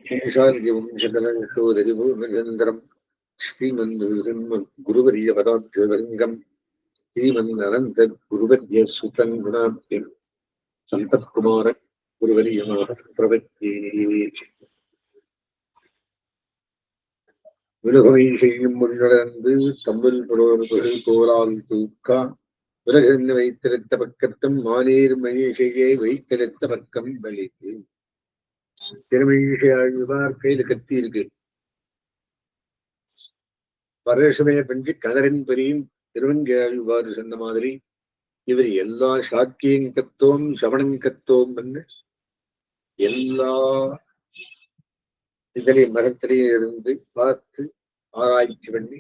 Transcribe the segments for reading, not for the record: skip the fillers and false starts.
शेषाद्यवंशकलशोदरिभूमचन्द्रम् श्रीमन्गुरुवर्यपदाभ्युदङ्गम् श्रीमन्ननन्तगुरुवर्यसुतम् गुणाब्धिम् சம்பத்குமார குருவரியமாக பிரபத்தி. உலகமை செய்யும் முன்னடர்ந்து தம்பில் புரோர்கள் போரால் தூக்கா உலகென்று வைத்திருத்த பக்கத்தும் மானீர் மணிஷையை வைத்திருத்த பக்கம் வலித்து. திருமணிஷையாழ்வார் கையில் கத்தி இருக்கு. பரேசமய பஞ்சு கதரின் பெரியும் திருவங்கியாழ்வார் சொன்ன மாதிரி இவர் எல்லா சாக்கியம் கத்தோம் சவணம் கத்தோம் எல்லா இதனை மதத்திலேயே இருந்து பார்த்து ஆராய்ச்சி பண்ணி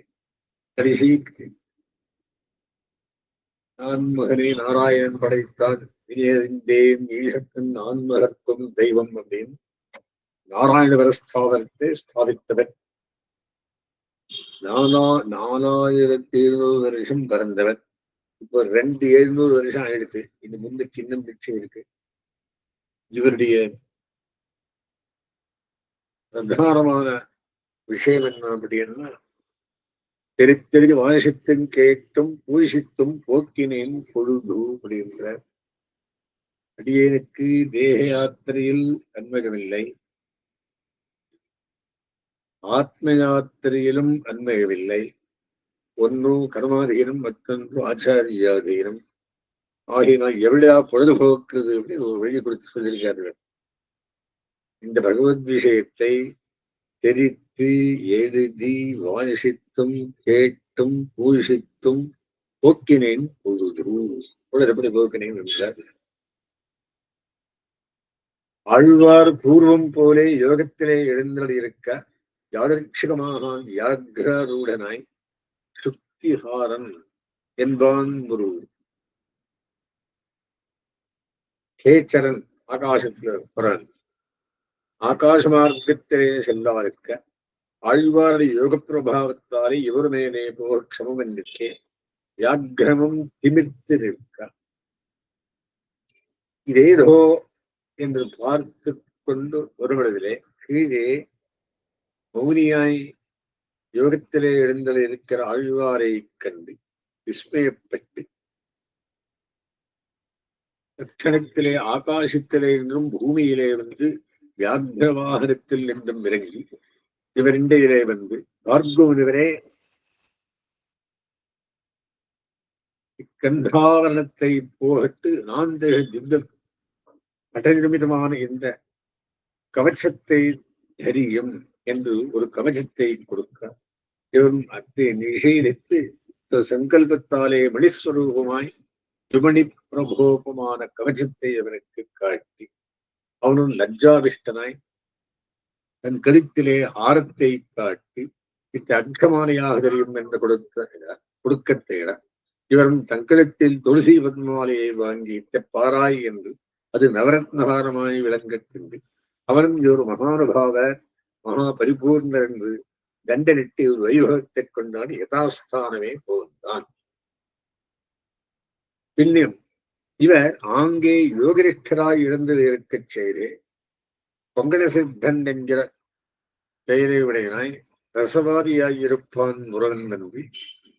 கடைசிக்கு நான்மகனே நாராயணன் படைத்தான் வினியறிந்தேன் ஈசத்தின் ஆன்மகர்க்கும் தெய்வம் அப்படின்னு நாராயணவர ஸ்தாபனத்தை ஸ்தாபித்தவர். 4700 வருஷம் பிறந்தவர். இப்போ 2700 வருஷம் ஆயிடுத்து. இது முன்னுக்கு இன்னும் நிச்சயம் இருக்கு. இவருடைய பிரதானமான விஷயம் என்ன அப்படின்னா, தெரித்தெரிஞ்சு வாசித்தும் கேட்டும் பூசித்தும் போக்கினேன் பொழுது அப்படின்ற அடியேனுக்கு தேக யாத்திரையில் அன்மகமில்லை, ஆத்ம யாத்திரையிலும் அன்மகமில்லை. ஒன்று கர்மாதீனம், மற்றொன்று ஆச்சாரியாதீனம் ஆகினால் எவ்வளோ பொழுதுபோக்குறது அப்படின்னு ஒரு வழி கொடுத்து சொல்லியிருக்கார்கள். இந்த பகவத் விஷயத்தை தெரித்து எழுதி வாசித்தும் கேட்டும் பூசித்தும் போக்கினேன் பொழுது. எப்படி போக்கினேன் என்றார். ஆழ்வார் பூர்வம் போலே யோகத்திலே எழுந்தல் இருக்க யாதர்ட்சிகமாக வியாக்ரூடனாய் சுக்திஹாரன் என்பான் ஒரு கேச்சரன் ஆகாசத்தில் புறான். ஆகாச மார்க்கத்திலே செல்லாதிருக்க ஆழ்வாருடைய யோக பிரபாவத்தாலே இவர் மேலே போர் க்ஷமம் என்றே வியாக்கிரமும் திமிர்த்து நிற்க இதேதோ என்று பார்த்து கொண்டு ஒருவளவிலே கீழே மௌனியாய் யோகத்திலே எழுந்தல் இருக்கிற ஆழ்வாரை கண்டு விஸ்மயப்பட்டு தட்சணத்திலே ஆகாசத்திலே என்றும் பூமியிலே வந்து வியாக்ர வாகனத்தில் என்றும் இறங்கி இவரிண்டையிலே வந்து பார்கவனிவரே இக்கந்தாவரணத்தை போகட்டு நான் திவ்ய கடநிர்மிதமான இந்த கவச்சத்தை தரியும் என்று ஒரு கவச்சத்தை கொடுக்க இவன் அதை நிஷேதித்து சங்கல்பத்தாலே மணிஸ்வரூபமாய் துமணி பிரபோபமான கவச்சத்தை அவனுக்கு காட்டி அவனும் லஜ்ஜாபிஷ்டனாய் தன் கழுத்திலே ஆரத்தை காட்டி இத்த அங்கமாலையாக தெரியும் என்று கொடுக்கத்தேட இவரும் தங்களிடத்தில் துளசி பத்மாலையை வாங்கி இத்த பாராய் என்று அது நவரத்னகாரமாய் விளங்கக்கொண்டு அவனும் ஒரு மகானுபாவ மகா பரிபூர்ணர் என்று தண்டனிட்டு ஒரு வைபவத்தை கொண்டாடி யதாஸ்தானமே போந்தான். பின்னும் இவர் ஆங்கே யோகரிஷ்டராய் இழந்தது இருக்கச் செய்தே பொங்கட சித்தன் என்கிற பெயரை உடையனாய் ரசவாதியாயிருப்பான் முருகன் நம்பி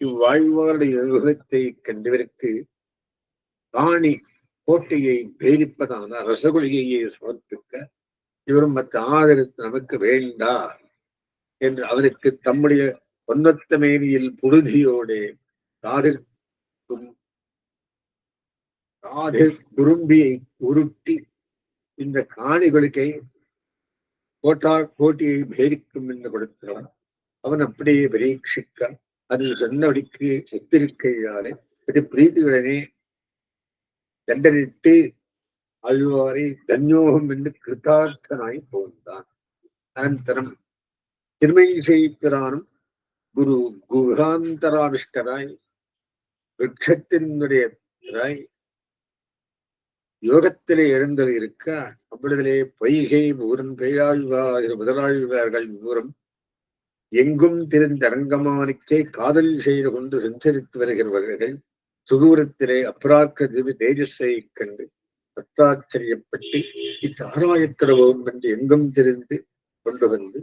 இவ்வாழ்வாருடைய யோகத்தை கண்டவருக்கு காணி கோட்டையை பேரிப்பதான ரசகுலிகையை சமர்ப்பிக்க இவரும் மற்ற ஆதரித்து நமக்கு வேண்டா என்று அவருக்கு தம்முடைய பொன்னத்த மேனியில் புழுதியோடு காதிற்கும் குறும்பியை உருட்டி இந்த காணிகளுக்கை கோட்டியை பேரிக்கும் என்று கொடுத்தான். அவன் அப்படியே பரீட்சிக்க அதில் சொன்னபடிக்கு ஒத்திருக்கையாலே அது பிரீதியுடனே தண்டனிட்டு ஆழ்வாரை தன்யோகம் என்று கிருதார்த்தனாய் போந்தான். அனந்தரம் திருமயிசைப்பிரானும் குரு குகாந்தராவிஷ்டராய் விரட்சத்தினுடையராய் யோகத்திலே எழுந்தல் இருக்க அவ்வளவிலே பொய்கை ஊரன் பெயாழ்வார் முதலாழ்வார்கள் ஊரம் எங்கும் திரிந்த அரங்கமானிக்கே காதல் செய்து கொண்டு சஞ்சரித்து வருகிறவர்கள் சுதூரத்திலே அப்ராக்க திவி தேஜஸை கண்டு பத்தாச்சரியப்பட்டு இத்தாராயக்கடவோம் என்று எங்கும் தெரிந்து கொண்டு வந்து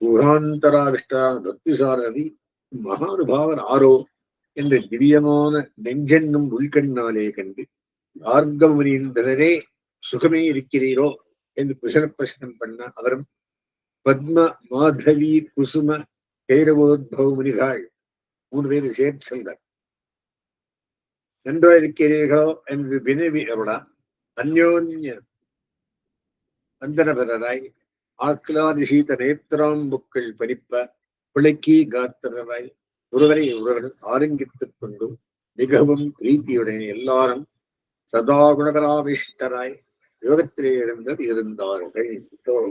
குகாந்தராவிஷ்டான பக்திசாரதி மகானுபாவர் ஆரோ என்ற திவ்யமான நெஞ்சென்னும் உள்கண்ணாலே கண்டு ஆர்கமுனீந்திரரே சுகமே இருக்கிறீரோ என்று குசல பிரஷ்னம் பண்ண அவரும் பத்ம மாதவி குசும கைரவோத்பவ முனிகாள் 3 பேர் சேர்த்து சொல்றார். நன்றா இருக்கிறீர்களோ என்று வினவி அவளா அந்யோன்ய வந்தனபரராய் ஆக்லாதிசீத நேத்திராம்புக்கள் பறிப்ப பிழைக்கி காத்திரராய் ஒருவரை ஒருவர் ஆரங்கித்துக் கொண்டு மிகவும் பிரீத்தியுடன் எல்லாரும் சதா குணகராவிஷ்டராய் யோகத்திலே இருந்தார்கள்.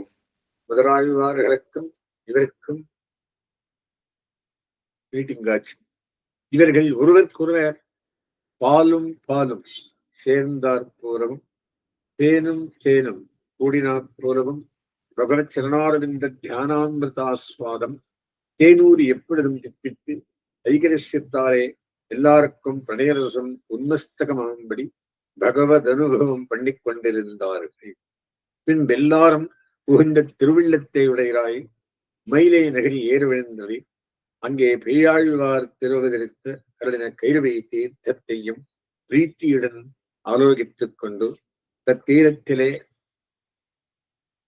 முதலாழ்வார்களுக்கும் இவருக்கும் மீட்டிங் ஆச்சு. இவர்கள் ஒருவருக்கொருவர் பாலும் பாலும் சேர்ந்தார் போலவும் தேனும் தேனும் கூடினார் போலவும் பகவத் சரணாரவிந்த தியானாமிருதாஸ்வாதம் தேனூர் எப்பொழுதும் திப்பித்து ஐகரஸ்யத்தாலே எல்லாருக்கும் பிரணயரசம் உன்மஸ்தகமாகும்படி பகவத் அனுபவம் பண்ணிக் கொண்டிருந்தார்கள். பின்பு எல்லாரும் புகுந்த திருவிள்ளத்தை உடையராய் மயிலை நகரி ஏற விழுந்ததை அங்கே பெரியாழ்வார் திருவதரித்த அருளின கைரவை தீர்த்தத்தையும் பிரீத்தியுடன் ஆலோகித்துக் கொண்டு தத்தீரத்திலே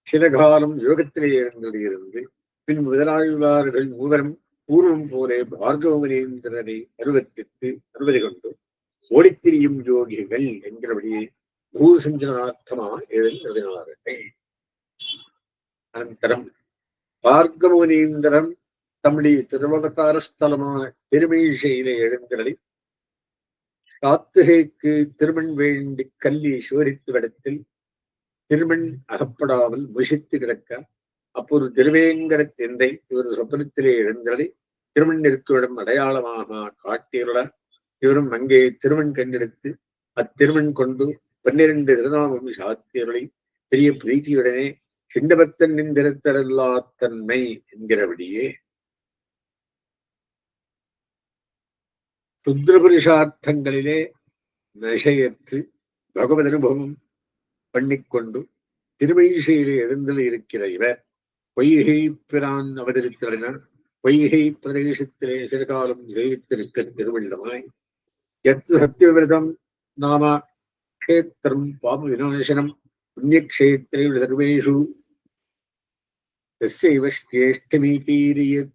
சில காலம் யோகத்திலே எழுந்ததிலிருந்து பின் முதலாழ்வார்கள் மூவரும் பூர்வம் போலே பார்கவமனேந்திரனை அனுபவித்து கொண்டு ஓடித்திரியும் யோகிகள் என்கிறபடியே பூசஞ்சனார்த்தமா எழுதினார்கள். அனந்தரம் பார்கவமனேந்திரன் தம்முடைய திருவவதார ஸ்தலமான திருமீசையிலே எழுந்தருளி சாத்துகைக்கு திருமண் வேண்டி கல்லி சோரித்து விடத்தில் திருமண் அகப்படாமல் முஷித்து கிடக்க அப்போது திருவேங்கர தெந்தை இவர் சொப்பனத்திலே எழுந்தருளி திருமண் இருக்குவிடம் அடையாளமாக காட்டியுள்ள இவரும் அங்கே திருமண் கண்டெடுத்து அத்திருமண் கொண்டு 12 திருநாமம் சாத்தியர்களை பெரிய பிரீத்தியுடனே சிந்தபத்தன் நிந்திரத்தரல்லா தன்மை என்கிறபடியே சுத்திரபுருஷார்த்தங்களிலே நசையற்று பகவத் அனுபவம் பண்ணிக்கொண்டு திருமயிசையிலே எழுந்தல் இருக்கிற இவர் பொய்கை பிரான் அவதரித்தனர். பொய்கை பிரதேசத்திலே சிறுகாலம் சேவித்திருக்க திருவள்ளமாய் எத்து சத்தியவிரதம் நாம கஷேத்திரம் பாப விநாசனம் புண்ணியக்ஷேத்திரே சர்வேஷு தஸ்யைவ ஸ்ரேஷ்டமீதீரியம்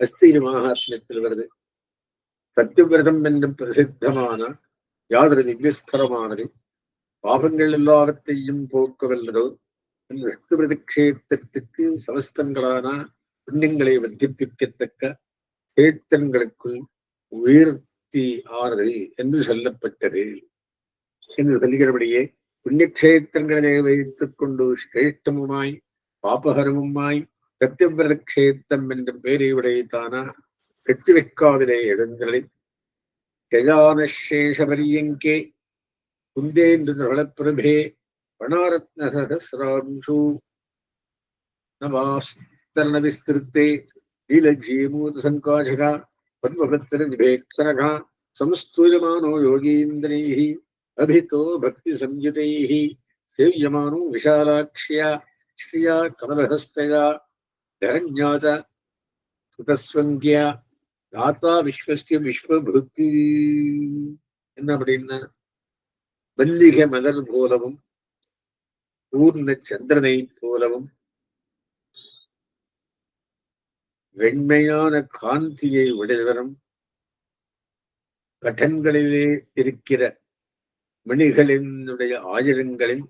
அஸ்தீர மகாத்மியத்தில் வருது. சத்தியவிரதம் என்றும் பிரசித்தமான யாதொரு திவ்யஸ்தலமானது பாபங்கள் எல்லாவற்றையும் போக்கவல்லதோ அந்த சத்தியவிரத கஷேத்திரத்துக்கு சமஸ்தங்களான புண்ணியங்களை வர்த்திப்பிக்கத்தக்க கேத்தன்களுக்குள் உயர்த்தி ஆறுதல் என்று சொல்லப்பட்டது என்று சொல்கிறபடியே புண்ணியக்ஷேத்திரங்களை வைத்துக் கொண்டு சிரேஷ்டமுமாய் பாபகரமுமாய் சத்தியவிரத கஷேத்திரம் என்ற பெயரை உடையதான வெற்றி வெக்காவிலே எழுந்தலை கஜானசேஷபரியங்கே குந்தேந்திரபலப்பிரபே பணாரத்ன சஹஸ்ராம்சு நவாஸ்தரண விஸ்திருத்தே நீலஜீமூத சங்காஷகா பத்மபத்திர நிபேக்ஷரகா சம்ஸ்தூயமானோ யோகீந்திரைः அபிதோ பக்தி சம்யுதைः சேவ்யமானோ விஷாலாக்ஷ்யா ஸ்ரீயா கமலஹஸ்தயா தரண்யாத சுதஸ்வங்கியா தாத்தா விஸ்வஸ்ய விஸ்வபுக்கு என்ன அப்படின்னா மல்லிகை மலர் போலவும் பூர்ண சந்திரனை போலவும் வெண்மையான காந்தியை உடையவரும் கட்டன்களிலே இருக்கிற மணிகளினுடைய ஆயிரங்களின்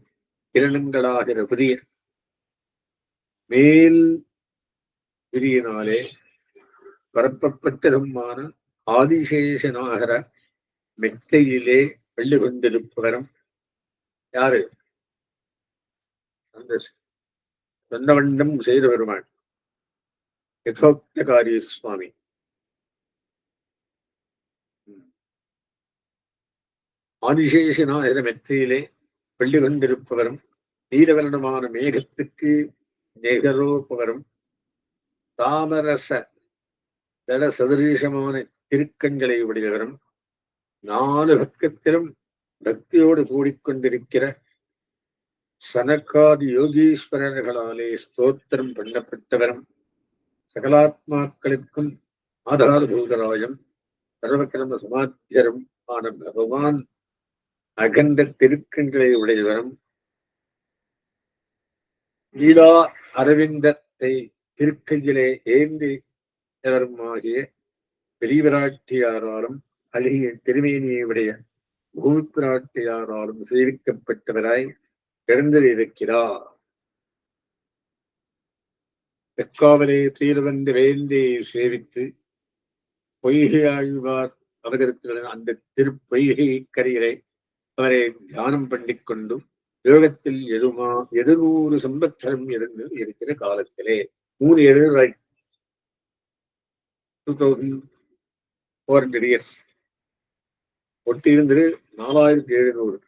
கிரணங்களாகிற புதிய மேல் விரியினாலே பரப்பப்பட்டதுமான ஆதிசேஷனாகிற மெத்தையிலே வெள்ளி கொண்டிருப்பவரும் யாரு? அந்த சொன்னவண்டம் செய்த பெருமாள் யதோக்தகாரிய சுவாமி. ஆதிசேஷனாகிற மெத்தையிலே வெள்ளி கொண்டிருப்பவரும் நீலவர்ணமான மேகத்துக்கு நிகரோப்பவரும் தாமரச தட சதுரீஷமான திருக்கண்களை உடையவரும் 4 பக்கத்திலும் பக்தியோடு கூடிக்கொண்டிருக்கிற சனகாதி யோகீஸ்வரர்களாலே ஸ்தோத்திரம் பண்ணப்பட்டவரும் சகலாத்மாக்களுக்கும் ஆதாரபூதராயும் சர்வக்கிரம சமாத்தியரும் ஆன பகவான் அகண்ட திருக்கண்களை உடையவரும் லீலா அரவிந்தத்தை திருக்கையிலே ஏந்தியவருமாகிய பெரியவராட்டியாராலும் அழகிய திருமேனியை உடைய பூமி பிராட்டியாராலும் சேவிக்கப்பட்டவராய் எழுந்திருக்கிறார். தெற்காவலே தீரவந்த வேந்தையை சேவித்து பொய்கை ஆழ்வார் அவதரித்துள்ள அந்த திருப்பொய்கை கரையிலே அவரை தியானம் பண்ணிக்கொண்டும் யோகத்தில் 700 சம்பத்சரம் இருந்து இருக்கிற காலத்திலே 2400 years ஒட்டி இருந்தது 4700.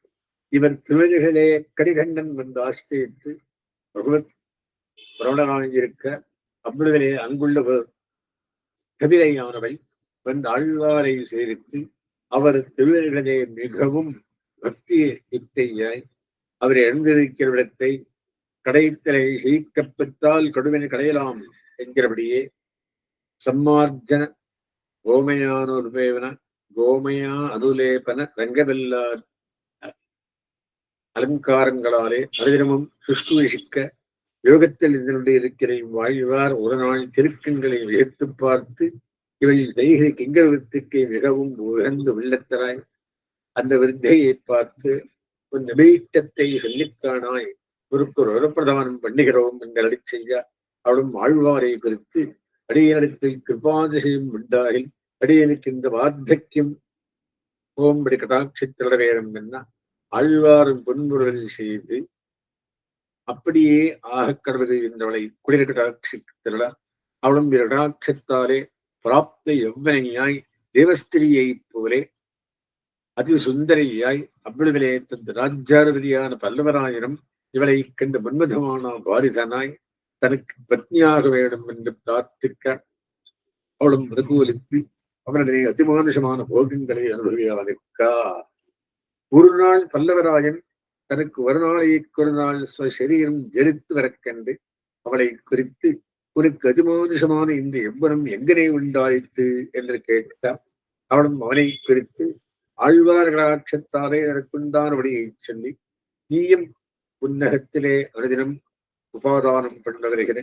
இவர் திருவழிகளே கடிகண்டன் வந்து ஆசிரியத்து பகவத் பிரவணனாயிருக்க அவ்விடுதலே அங்குள்ளவர் கபிலையானவை வந்து ஆழ்வாரை சேவித்து அவர் திருவழிகளே மிகவும் பக்தி யுக்தியாய் அவரை எழுந்திருக்கிற இடத்தை கடைத்தலை செய்கப்பத்தால் கடுவினை கடையலாம் என்கிறபடியே சம்மார்ஜன கோமயானுபேவன கோமயா அனுலேபன ரங்கவெல்லா அலங்காரங்களாலே அனுதினமும் சுஷ்குவிஷிக்க யோகத்தில் இதனுடைய இருக்கிற வாழ்வார் ஒரு நாள் திருக்கண்களை வியத்து பார்த்து இவள் செய்கிற கிங்கரத்துக்கு மிகவும் உகந்து உள்ளத்தராய் அந்த விருத்தையை பார்த்து உன் நபீட்டத்தை சொல்லிக்கானாய் குருக்கு வரப்பிரதானம் பண்ணுகிறோம் என்று அடி செய்ய அவளும் ஆழ்வாரை குறித்து அடியனிடத்தில் கிருபாதிசயம் உண்டாகில் அடியனுக்கு இந்த வார்த்தக்கியம் போம்படி கடாட்சித்திட வேண்டும் என்ன ஆழ்வாரும் பொன்முறையில் செய்து அப்படியே ஆகக்கடவது என்றவளை குளிர கடாட்சித்திரள அவளும் கடாட்சத்தாலே பிராப்த எவ்வனையாய் தேவஸ்திரியை போலே அதி சுந்தரியாய் அவ்விடுதலே தந்த ராஜ்யாரபதியான பல்லவராயனும் இவளை கண்டு மன்மதமான பாரிதனாய் தனக்கு பத்னியாக வேண்டும் என்று பிரார்த்திக்க அவளும் அனுகூலித்து அவனுடைய அதிமானுஷமான போகங்களை அனுபவியாதிருக்கா. ஒரு நாள் பல்லவராயன் தனக்கு ஒரு நாள் ஸ்வசரீரம் ஜெரித்து வரக்கண்டு அவளை குறித்து உனக்கு அதிமானுஷமான இந்த எவ்வனம் எங்கனே உண்டாயிற்று என்று கேட்டார். அவளும் அவனை குறித்து ஆழ்வார்களாட்சத்தாரே எனக்குண்டானபடியை சொல்லி நீயும் உன்னகத்திலே அனுதினம் உபாதானம் பண்ண வருகிற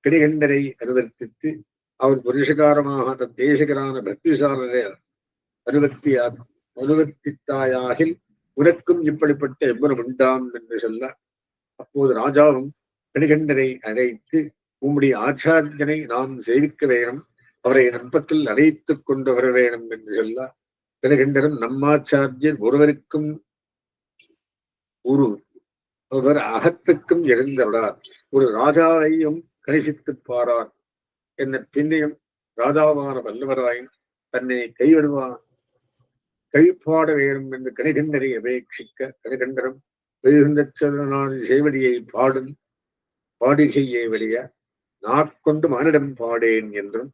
கிடிகண்டரை அனுவர்த்தித்து அவர் புருஷகாரமாக தத்தேசகரான பக்திசாரரை அனுவர்த்தித்தாயாகில் உனக்கும் இப்படிப்பட்ட எவ்வளவு உண்டாம் என்று சொல்ல அப்போது ராஜாவும் கிடிகண்டரை அழைத்து உம்முடைய ஆச்சாரியனை நாம் சேவிக்க வேணும், அவரை நட்பத்தில் அழைத்துக் கொண்டு வர வேணும் என்று சொல்ல கிடிகண்டரும் நம்மாச்சாரியர் ஒருவருக்கும் ஒருவர் அகத்துக்கும் எழுந்தவிடார், ஒரு ராஜாவையும் கணிசித்து பாரார் என்ன பின்னையும் ராஜாவான வல்லவராயின் தன்னை கைப்பாட வேண்டும் என்று கணிகண்டரை அபேட்சிக்க கணிகண்டரும் வெகுந்த சேவடியை பாடும் பாடிகையை வெளிய நாட்கொண்டு மானிடம் பாடேன் என்றும்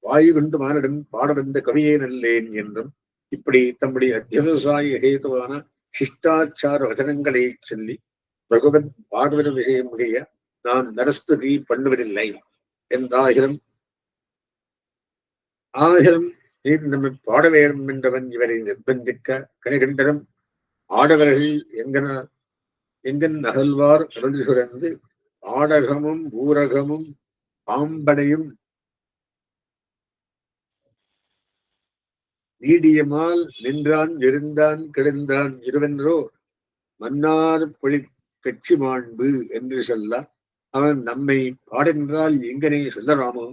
வாயு கொண்டு மானிடம் பாட வந்த கவியே நல்லேன் என்றும் இப்படி தம்முடைய அத்தியவசாய ஹேதுவான சிஷ்டாச்சார வசனங்களை சொல்லி பகவத் பாகவத விஷயம் உடைய நான் நரஸ்துதி பண்ணுவதில்லை என்றாகிலும் நீ நம்மை பாட வேண்டும் என்றவன் இவரை நிர்பந்திக்க கணிகண்டரும் ஆடவர்கள் எங்கன் அகழ்வார் அருள் சுரந்து ஆடகமும் ஊரகமும் பாம்பனையும் நீடியமால் நின்றான் இருந்தான் கிடந்தான் இருவென்றோ மன்னார் பொழி கட்சி மாண்பு என்று சொல்ல அவன் நம்மை பாடென்றால் எங்கனே சொல்லலாமோ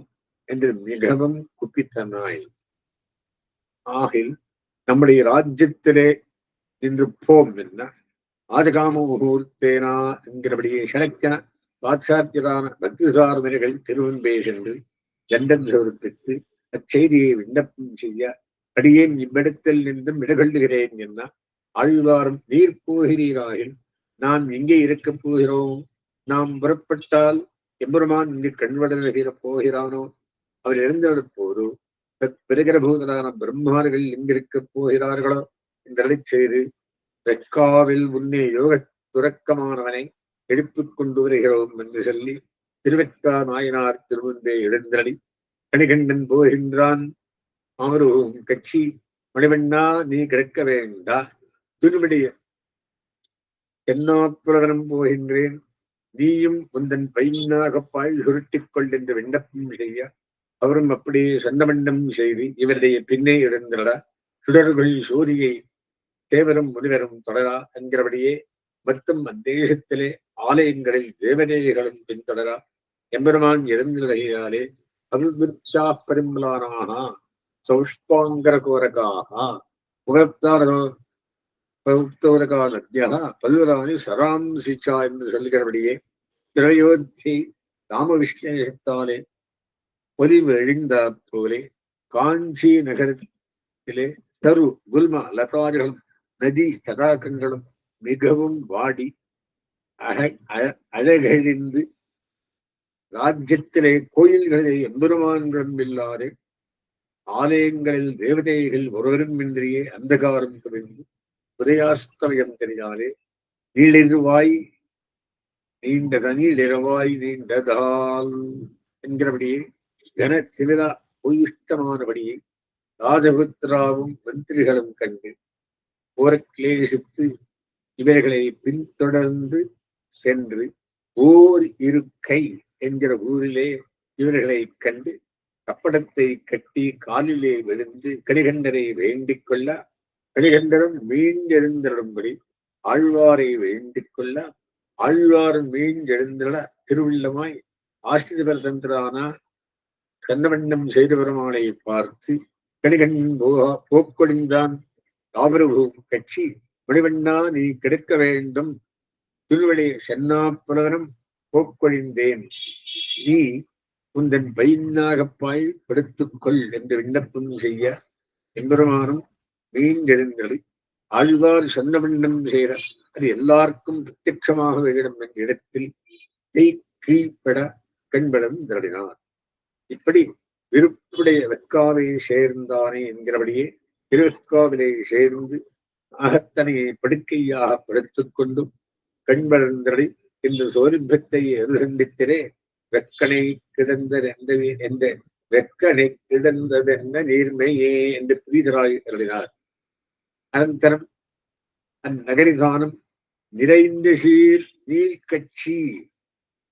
என்று மிகவும் குப்பித்தனாய் ஆகில் நம்முடைய ராஜ்யத்திலே நின்று போம் என்ன ஆஜகாம முகூர்த்தேனா என்கிறபடியே சனக்கன பாச்சாத்தியரான பக்திசாரமர்கள் திருவன்பே சென்று லண்டன் சமர்ப்பித்து அச்செய்தியை விண்ணப்பம் செய்ய அடியேன் இவ்விடத்தில் நின்றும் இடகொள்ளுகிறேன் என்ன ஆழ்வாரும் நீர் போகிறீராயில் நாம் எங்கே இருக்கப் போகிறோம், நாம் புறப்பட்டால் எம்பெருமான் இங்கு கண்வடல்கிற போகிறானோ அவர் எழுந்தவர் போது பிரகரபூதரான பிரம்மார்கள் எங்கிருக்கப் போகிறார்களோ என்றதை செய்து வெக்காவில் உன்னே யோக துறக்கமானவனை எழுப்பிக் கொண்டு வருகிறோம் என்று சொல்லி திருவெக்கா நாயனார் திருமுன்பே எழுந்தடி கணிகண்டன் போகின்றான். அவரும் கட்சி மணிவண்ணா நீ கிடக்க வேண்டா, துணிபடிய தென்னாப்புலகனம் போகின்றேன், நீயும் உந்தன் பையனாக பாய் சுருட்டிக் கொள் என்று விண்ணப்பம் செய்ய அவரும் அப்படியே சண்டமண்டம் செய்து இவருடைய பின்னே எழுந்தடா. சுடர்கள் சூரியை தேவரும் முனிவரும் தொடரா என்கிறபடியே மொத்தம் அத்தேசத்திலே ஆலயங்களில் தேவதேவிகளும் பின்தொடரா. எம்பெருமான் எழுந்துகையாலே அவிர்ச்சா பெரும்பலானாக சௌஷ்பாங்கர கோரகாக முகத்தாரோ பௌத்தோரகா நத்தியாக பல்வராணி சராம்சிச்சா என்று சொல்லுகிறபடியே திரையோத்தி ராமவிஷ்ணேஷத்தாலே பொலிவு எழுந்தாற் போலே காஞ்சி நகரத்திலே தரு குல்ம லதாதிகளும் நதி தடாகங்களும் மிகவும் வாடி அழகழிந்து ராஜ்யத்திலே கோயில்களிலே எம்பெருமான்களும் இல்லாதே ஆலயங்களில் தேவதைகள் ஒருவரும் இன்றியே அந்தகாரம் குறைந்து உதயாஸ்தமயம் தெரியாலே நீளிருவாய் நீண்ட நீளிரவாய் நீண்டதால் என்கிறபடியே கன திமிரா உயிஷ்டமானபடியே ராஜபுத்திராவும் மந்திரிகளும் கண்டு போரக்லேசித்து இவர்களை பின்தொடர்ந்து சென்று ஓர் இருக்கை என்கிற ஊரிலே இவர்களை கண்டு கப்படத்தை கட்டி காலிலே விழுந்து கணிகண்டரை வேண்டிக் கொள்ள கணிகண்டரும் மீண்டெழுந்தரும்படி ஆழ்வாரை வேண்டிக் கொள்ள ஆழ்வாரும் மீண்டெழுந்தள திருவுள்ளமாய் ஆசிரியர் தந்திரான கண்ணவண்ணம் செய்த பெருமாளை பார்த்து கணிகண்டன் போக்கொழிந்தான். ராபரபும் கட்சி மணிவண்ணா நீ கெடுக்க வேண்டும், திருவழி சென்னாப்புலகனம் போக்கொழிந்தேன், நீ உந்தன் பையனாகப்பாய் படுத்துக்கொள் என்று விண்ணப்பம் செய்ய எம்பெருமானும் மீண்டெழுந்தது. ஆழ்வார் சொன்னவண்ணம் செய்த அது எல்லாருக்கும் பிரத்யட்சமாக விடும் என்ற இடத்தில் கீழ்பட கண்படம் திரடினார். இப்படி விருப்புடைய வெட்காவை சேர்ந்தானே என்கிறபடியே திருவெட்காவிலே சேர்ந்து அகத்தனையை படுக்கையாக படுத்துக் கொண்டும் கண்பழந்தரை இந்த சோரிபத்தை எதிர்கண்டித்திரே வெக்கனை கிடந்த வெக்கனை கிடந்ததென்ன நீர்மையே என்று புரிதராய் எழுதினார். அனந்தரம் அந்நகரிதானம் நிறைந்த சீர் நீர்கட்சி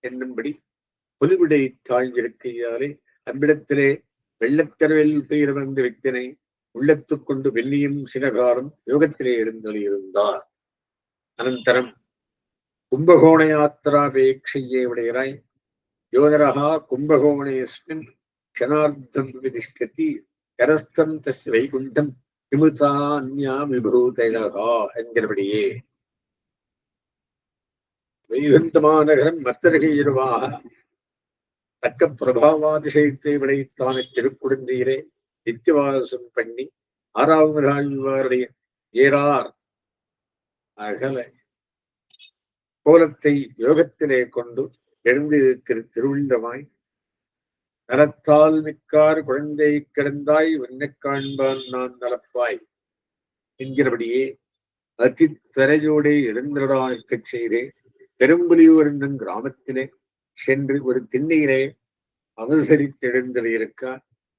என்னும்படி பொலிவிடை தாழ்ந்திருக்கையாலே அவ்விடத்திலே வெள்ளத்தரவில் பெயர் வந்த வித்தனை உள்ளத்துக் கொண்டு வெள்ளியும் சினகாரம் யோகத்திலே எழுந்தொழியிருந்தார். அனந்தரம் கும்பகோண யாத்திராபேட்சையே உடையராய் யோதரகா கும்பகோணேஸ்மின் க்ஷணார்த்தம் விதிஷ்டதி கரஸ்தம் தஸ் வைகுண்டம் விமுதான்யா விபூதகா என்கிறபடியே வைகுந்தமாநகரம் மத்தர்கள் இருவாக தக்க பிரபாவாதிசயத்தை விளைத்தான திருக்குடந்தையிலே நித்தியவாசம் பண்ணி 6வது ஆழ்வாருடைய ஏறார் அகல கோலத்தை யோகத்திலே கொண்டு எழுந்திருக்கிற திருவிழமாய் நலத்தால் மிக்கார் குழந்தை கிடந்தாய் உன்னை காண்பான் நான் நலப்பாய் என்கிறபடியே அதித்வரையோடு எழுந்திரடாக்கச் செய்தே பெரும்புலியூர் என்னும் கிராமத்திலே சென்று ஒரு திண்ணையிலே அவசரித்தெழுந்திருக்க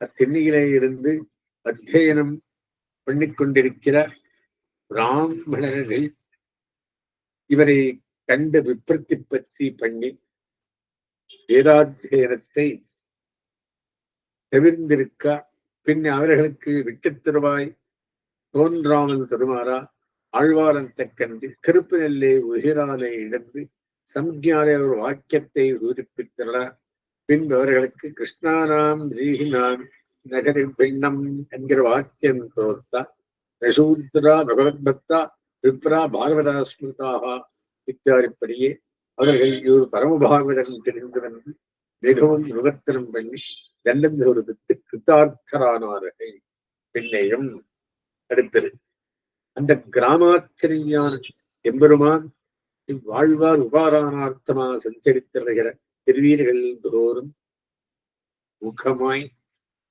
அத்திண்ணையிலே இருந்து அத்தியனம் பண்ணிக்கொண்டிருக்கிற பிராமணர்கள் இவரை கண்ட விப்ரத்தி பற்றி பண்ணி வேதாத்தியனத்தை தவிர்ந்திருக்க பின் அவர்களுக்கு விட்டுத் தருவாய் தோன்றாமல் தருமாறா ஆழ்வாரத்தை கண்டு கருப்பு நெல்லை உயிராலே இழந்து சம்ஞாலே ஒரு வாக்கியத்தை சூரிப்பித்தர பின்பு அவர்களுக்கு கிருஷ்ணானாம் ரீஹினாம் நகரி பெண்ணம் என்கிற வாக்கியம் தோர்த்தா நசூத்ரா பகவத் பக்தா விப்ரா பாகவதா ஸ்மிருதாக இத்தியாரிப்படியே அவர்கள் ஒரு பரமபாகவதன் தெரிந்து வந்து மிகவும் விவர்த்தனம் பண்ணி தண்டந்தோருக்கு கிருத்தார்த்தரானார்கள். பின்னையும் அடுத்தது அந்த கிராமாச்சரியான எம்பெருமான் இவ்வாழ்வார் உபாரானார்த்தமாக சஞ்சரித்திருக்கிற திருவீர்கள் தோறும் முகமாய்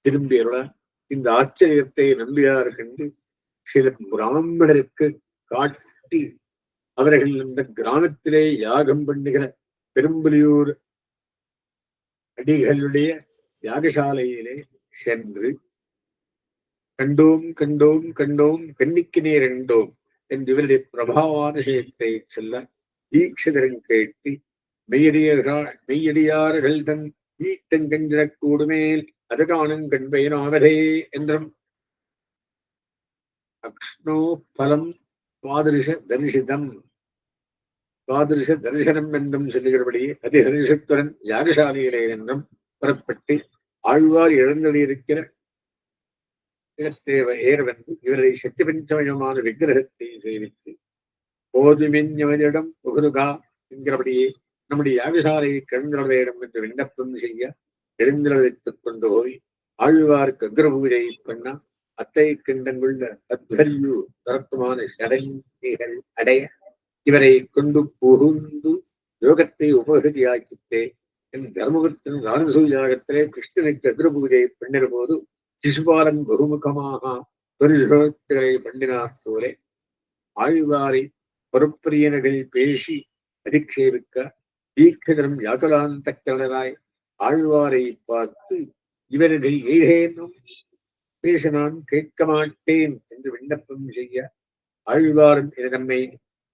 திரும்பியுள்ள இந்த ஆச்சரியத்தை நம்பியார் கண்டு சில பிராமணருக்கு காட்டி அவர்கள் அந்த கிராமத்திலே யாகம் பண்ணுகிற பெரும்புலியூர் அடிகளுடைய யாகசாலையிலே சென்று கண்டோம் கண்டோம் கண்டோம் கண்ணிக்கு நேர் கண்டோம் என்று இவருடைய பிரபாவான விஷயத்தை சொல்ல தீட்சிதரன் கேட்டு மெய்யடியார்கள் தன் ஈட்டங்கஞ்சிடக்கூடுமேல் அது காணும் கண்பயனாவதே என்றும் அக்ஷ்ணோ பலம் சுவாதிருஷ தரிசிதம் சுவாதிருஷ தரிசனம் என்றும் சொல்லுகிறபடி அதிஹரிஷத்துடன் யாகசாலையிலே என்றும் புறப்பட்டு ஆழ்வார் எழுந்தளியிருக்கிற இடத்தே ஏர்வந்து இவரை சக்தி பஞ்சமயமான விக்கிரகத்தை சேவித்து போதுமென்யவரிடம் புகுருகா என்கிறபடியே நம்முடைய யாகசாலையை கிழந்தளவேடம் என்று விண்ணப்பம் செய்ய எழுந்தளித்துக் கொண்டு போய் ஆழ்வாருக்கு அக்ர பூஜை பண்ண அத்தை கிண்டங்குள்ள அத்வரியு தரத்துமான சடங்குகள் அடைய இவரை கொண்டு புகுந்து யோகத்தை உபகதியாக்கித்தே என் தர்மபுத்தின் ராஜசூயாகத்திலே கிருஷ்ணனுக்கு அக்ர பூஜை பண்ணிற போது சிசுபாலன் பகுமுகமாக பெருசோத்திரை பண்ணினார் போலே ஆழ்வாரை பொறுப்பிரியர்கள் பேசி அதிக்ஷேபிக்க தீட்சிதரும் யாகுலாந்த கிழனாய் ஆழ்வாரை பார்த்து இவர்கள் ஏதேனும் பேசினான் கேட்க மாட்டேன் என்று விண்ணப்பம் செய்ய ஆழ்வாரன் இது நம்மை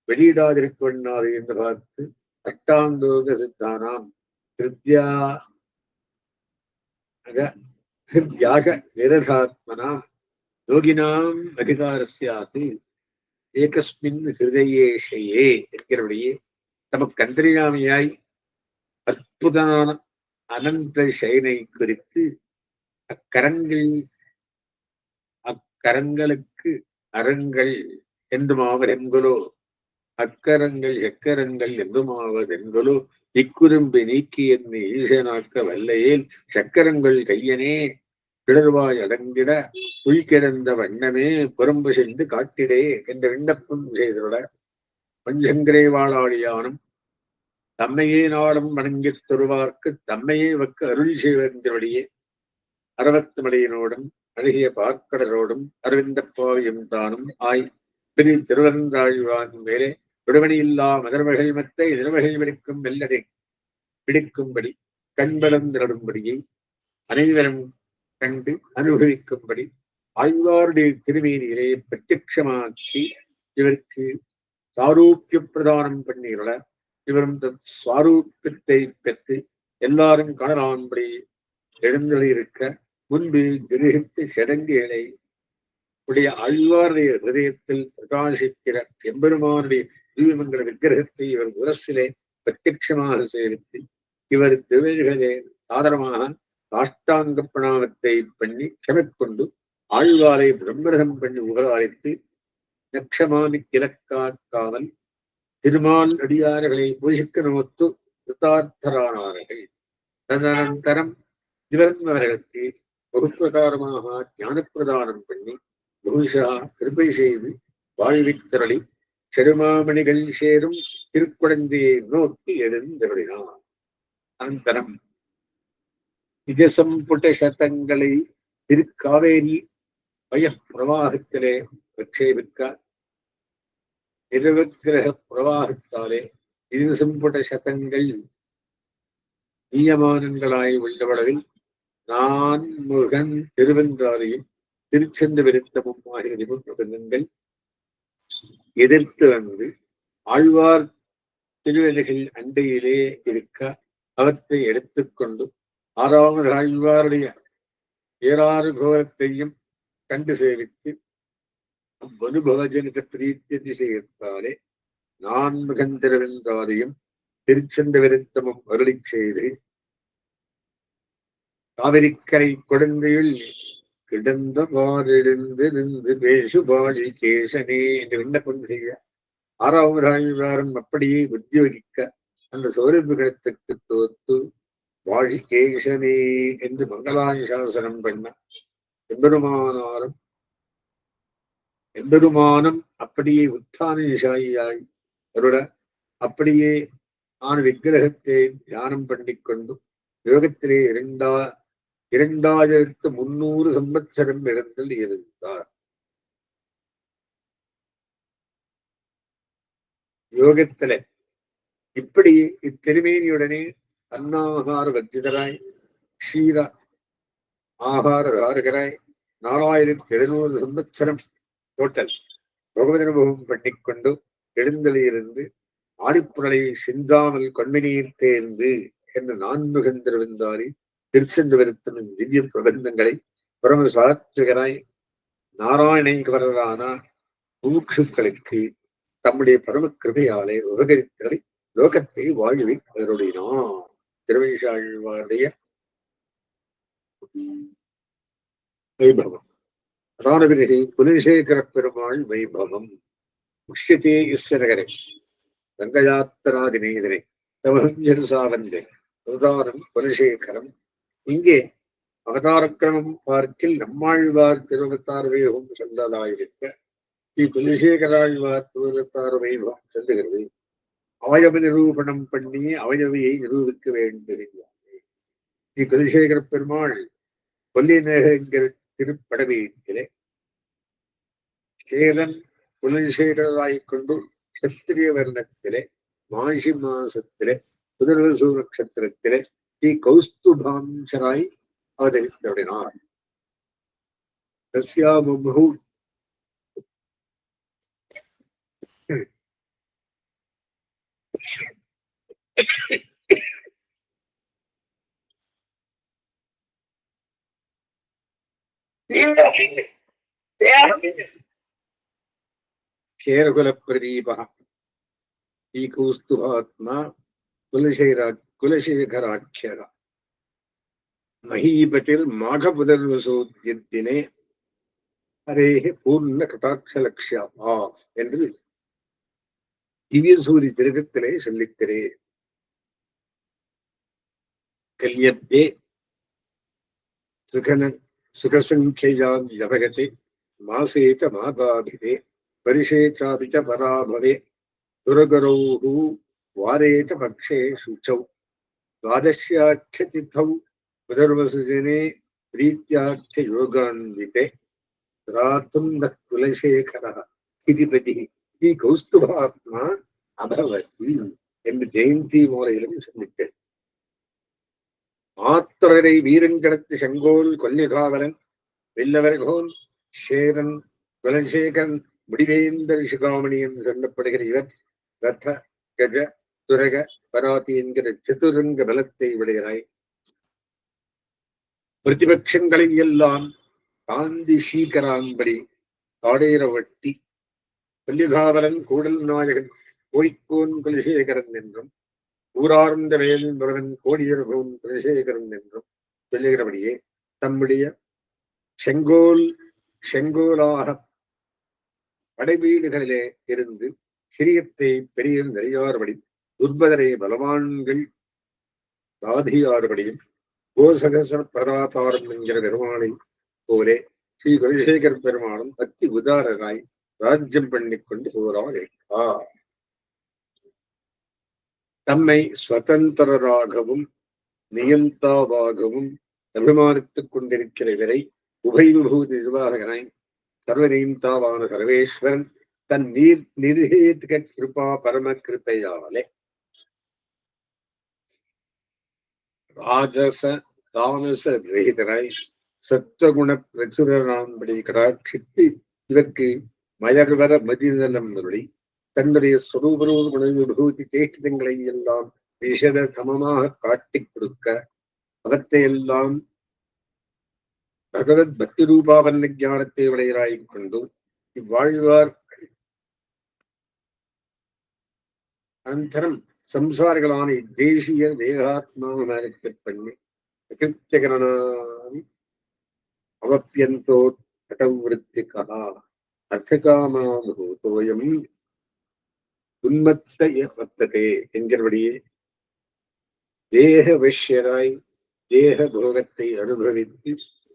வெளியிடாதிருக்க வேண்டாது என்று பார்த்து அஷ்டாங்கோக சித்தானாம் ஹிருத்யாக நிரதாத்மனாம் யோகினாம் அதிகாரஸ்யாத்து ஏகஸ்மின் ஹிருதயேஷையே என்கிறபடியே நமக்கு அந்தரியாமியாய் அற்புதமான அனந்த சயனை குறித்து அக்கரங்களுக்கு அரங்கள் என்றுமாவதென்களோ அக்கரங்கள் எக்கரங்கள் என்றுமாவதென்களோ இக்குறும்பு நீக்கி என்னை ஈசனாக்க வல்லையேல் சக்கரங்கள் கையனே கிளர்வாய் அடங்கிட உள்கிடந்த வண்ணமே புறம்பு சென்று காட்டிடே என்ற விண்ணப்பம் செய்துள்ள பஞ்சங்கரை வாழாடியானும் தம்மையே நாளும் வணங்கித் தருவார்க்கு தம்மையே வக்க அருள் செய்வதே அரவத்து மலையினோடும் அழகிய பார்க்கடலோடும் அரவிந்தப்பாவையும் தானும் ஆய் பெரிய திருவந்தாழ்வான் மேலே விடுவனியில்லா மதர்வர்கள் மத்த எதிர்வர்கள் விடுக்கும் வெள்ளதை பிடிக்கும்படி கண்பலந்திரடும்படியை அனைவரும் கண்டு அனுபவிக்கும்படி ஆழ்வாருடைய திருமேனியிலே பிரத்யட்சமாக்கி இவருக்கு சாரூக்கிய பிரதானம் பண்ணியுள்ள இவரும் சுவாரூபியத்தை பெற்று எல்லாரும் காணலாம்படி எழுந்தளிருக்க முன்பு கிரகித்து சடங்குகளை உடைய ஆழ்வாருடைய ஹிருதயத்தில் பிரகாசிக்கிற எம்பெருமானுடைய தீவிமங்கல விக்கிரகத்தை இவர் உரசிலே பிரத்யட்சமாக சேவித்து இவர் திருவேல்களே சாதனமாக சாஷ்டாங்க பிரணாமத்தை பண்ணி க்ஷமிக்கொண்டு ஆழ்வாரை பிரம்மரகம் பண்ணி உகலாளித்து நக்ஷமானி கிழக்காக்காமல் திருமால் அடியார்களை பூஜிக்க நோத்து கிருத்தார்த்தரானார்கள். ததனந்தரம் இவர்களுக்கு பகுப்பிரகாரமாக ஞானப்பிரதானம் பண்ணி பூஷா கிருபை செய்து வாழ்வித்தரளி செருமாமணிகள் சேரும் திருக்குழந்தையை நோக்கி எழுந்தருளினார். அனந்தரம் நிஜசம்புட சதங்களை திருக்காவேரி பயப்பிரவாகத்திலே பிரக்ஷேபிக்க நிரவக்கிரக பிரவாகத்தாலே நிஜசம்புட சதங்கள் நியமானங்களாய் உள்ளவளவில் நான் முருகன் திருவென்றாரையும் திருச்செந்த விருத்தமும் ஆகிய நிபுணங்கள் எதிர்த்து வந்து ஆழ்வார் திருவெளிகள் அண்டையிலே இருக்க அவற்றை எடுத்துக்கொண்டு ஆறாவது ஆழ்வாருடைய ஏறாறு கோரத்தையும் கண்டு சேவித்து அனுபவஜனித பிரீத்திய திசையத்தாலே நான் முகன் திருவென்றாரையும் திருச்செந்த விருத்தமும் அருளி செய்து காவிரிக்கரை குழந்தையுள் கிடந்த பாரெழுந்து நின்று பேசுபாடி கேசனே என்று விண்ணப்பம் செய்ய ஆறாவது ஆழ்வாரம் அப்படியே உத்தியோகிக்க அந்த சௌரபிரத்துக்கு தோத்து வாழி கேசனே என்று மங்களாசாசனம் பண்ண எம்பெருமானம் அப்படியே உத்தானிஷாயியாய் அவருட அப்படியே ஆன விக்கிரகத்தை தியானம் பண்ணிக்கொண்டு யோகத்திலே 2300 சம்பத்சரம் இடத்தில் இருந்தார். யோகத்துல இப்படி இத்திருமேனியுடனே அன்னாகார வர்ஜிதராய் க்ஷீர ஆகார தாரகராய் 4700 சம்பத்சரம் டோட்டல் பகவத் அனுபவம் பண்ணிக்கொண்டு எழுந்தலிலிருந்து ஆடிப்புரளை சிந்தாமல் கொன்மினீர் தேர்ந்து என்ற நான்முகந்திரவிந்தாரி திருச்சென்று வருத்தும் திவ்ய பிரபந்தங்களை பரம சாத்விகராய் நாராயணேஸ்வரரான மூக்ஷுக்களுக்கு தம்முடைய பரம கிருபையாலே உபகரித்தலை லோகத்தை வாழ்வி அருளினார். திருவைஷாழ்வாருடைய வைபவம். அதான பிறகு குலசேகர பெருமாள் வைபவம். முஷ்யத்தே இஸ்ஸநகரே ரங்கயாத்திராதினேதரே தமஹஞ்சன் சாவந்தே அவதாரம் குலசேகரம். இங்கே அவதாரக்கிரமம் பார்க்கில் நம்மாழ்வார் திருவத்தார் வைபவம் சொல்லலாயிருக்க ஸ்ரீ குலசேகராழ்வார் திருவத்தார் வைபவம் சொல்லுகிறது. அவயவ நிரூபணம் பண்ணி அவயவையை நிரூபிக்க வேண்டுகிறார். ஸ்ரீ குலசேகர பெருமாள் கொல்லிநகர் திருப்படவீட்டிலே சேரன் குலசேகராய்க் கொண்டு கத்திரிய வர்ணத்திலே மாசி மாசத்திலே புதர்வசு நட்சத்திரத்திலே ஸ்ரீ கௌஸ்துபாம்சராய் அவதரித்தருடினார். தஸ்யாமு சேரகுல பிரதீப ஸ்ரீ கௌஸ்துபாத்மா குலசேகராட்சர மஹீபதிர் மாகபுதர்வசோத்யத்தினே ஹரேஹ பூர்ண கடாட்சலக்ஷா என்று திவ்யசூரி திருகத்திலே சொல்லிக்கிறேன். கல்யத்தே சுகசங்கியாம் யவகதே மாசேத மாதாபிதே பரிஷேச்சாபிச்ச பராபவே துரகரௌஹு வாரேச்ச பக்ஷே சுச்சௌ द्वादश्याख्यतिथौ पुनर्वसुजने प्रीत्याख्य योगान्विते रातुं न कुलशेखरः इतिपतिः ஸ்ரீ கௌஸ்துபாத்மா அபவதி என்று ஜெயந்தி மூலையிலும் சொல்லிட்டேன். ஆத்திரரை வீரங்கடத்து செங்கோல் கொல்லிகாவலன் வெல்லவர்கோன் சேரன் குலசேகரன் முடிவேந்தர் சிகாமணி என்று சொல்லப்படுகிற இவர் ரத கஜ துரக பராதி என்கிற சதுரங்க பலத்தை விடைகிறாய். பிரதிபட்சங்களை எல்லாம் காந்தி சீக்கரான்படி காடேர வட்டி கொல்லிகாவலன் கூடல் நாயகன் கோழிக்கோன் குலசேகரன் என்றும் ஊரார்ந்த வேலின் முருகன் கோடியர்கோன் குலசேகரன் என்றும் சொல்லுகிறபடியே தம்முடைய செங்கோலாக படைவீடுகளிலே இருந்து சிறியத்தை பெரிய நிறையாறுபடி துர்பதரை பலவான்கள் சாதியாறுபடியும் கோசகச பிரதாதாரம் என்கிற பெருமானை போலே ஸ்ரீ குலசேகர பெருமானும் அத்தி உதாரராய் ராஜ்யம் பண்ணிக்கொண்டு போரால் இருக்கார். தம்மை சுதந்திரராகவும் நியந்தாவாகவும் அபிமானித்துக் கொண்டிருக்கிற இவரை உபய விபூதி நிர்வாகனாய் சர்வநீந்தாவான சர்வேஸ்வரன் தன் நிர்ஹேதுக கிருபா பரம கிருப்பையாலே ராஜச தாமச ரஹிதராய் சத்வகுண பிரச்சுரனாம்படி கடாட்சித்து இவருக்கு மயர்வர மதிநலம் அருளி தன்னுடைய ஸ்வரூபரூப குண விபூதி சேஷ்டிதங்களை எல்லாம் விஷத சமமாக காட்டிக் கொடுக்க அவற்றையெல்லாம் பகவத் பக்தி ரூபாவன்ன ஞானத்தை விளையராய்க் கொண்டு இவ்வாழ்வார் அனந்தரம் சம்சாரிகளான தேசிய தேகாத்மானத்தை பண்ணி அகிருத்தியகரணானி அவப்பியந்தோ கடவிருத்திகா அர்த்தகாமாபூதோயம் உன்மத்த வர்த்ததே என்கிறபடியே தேக வைஷ்யராய் தேக போகத்தை அனுபவித்து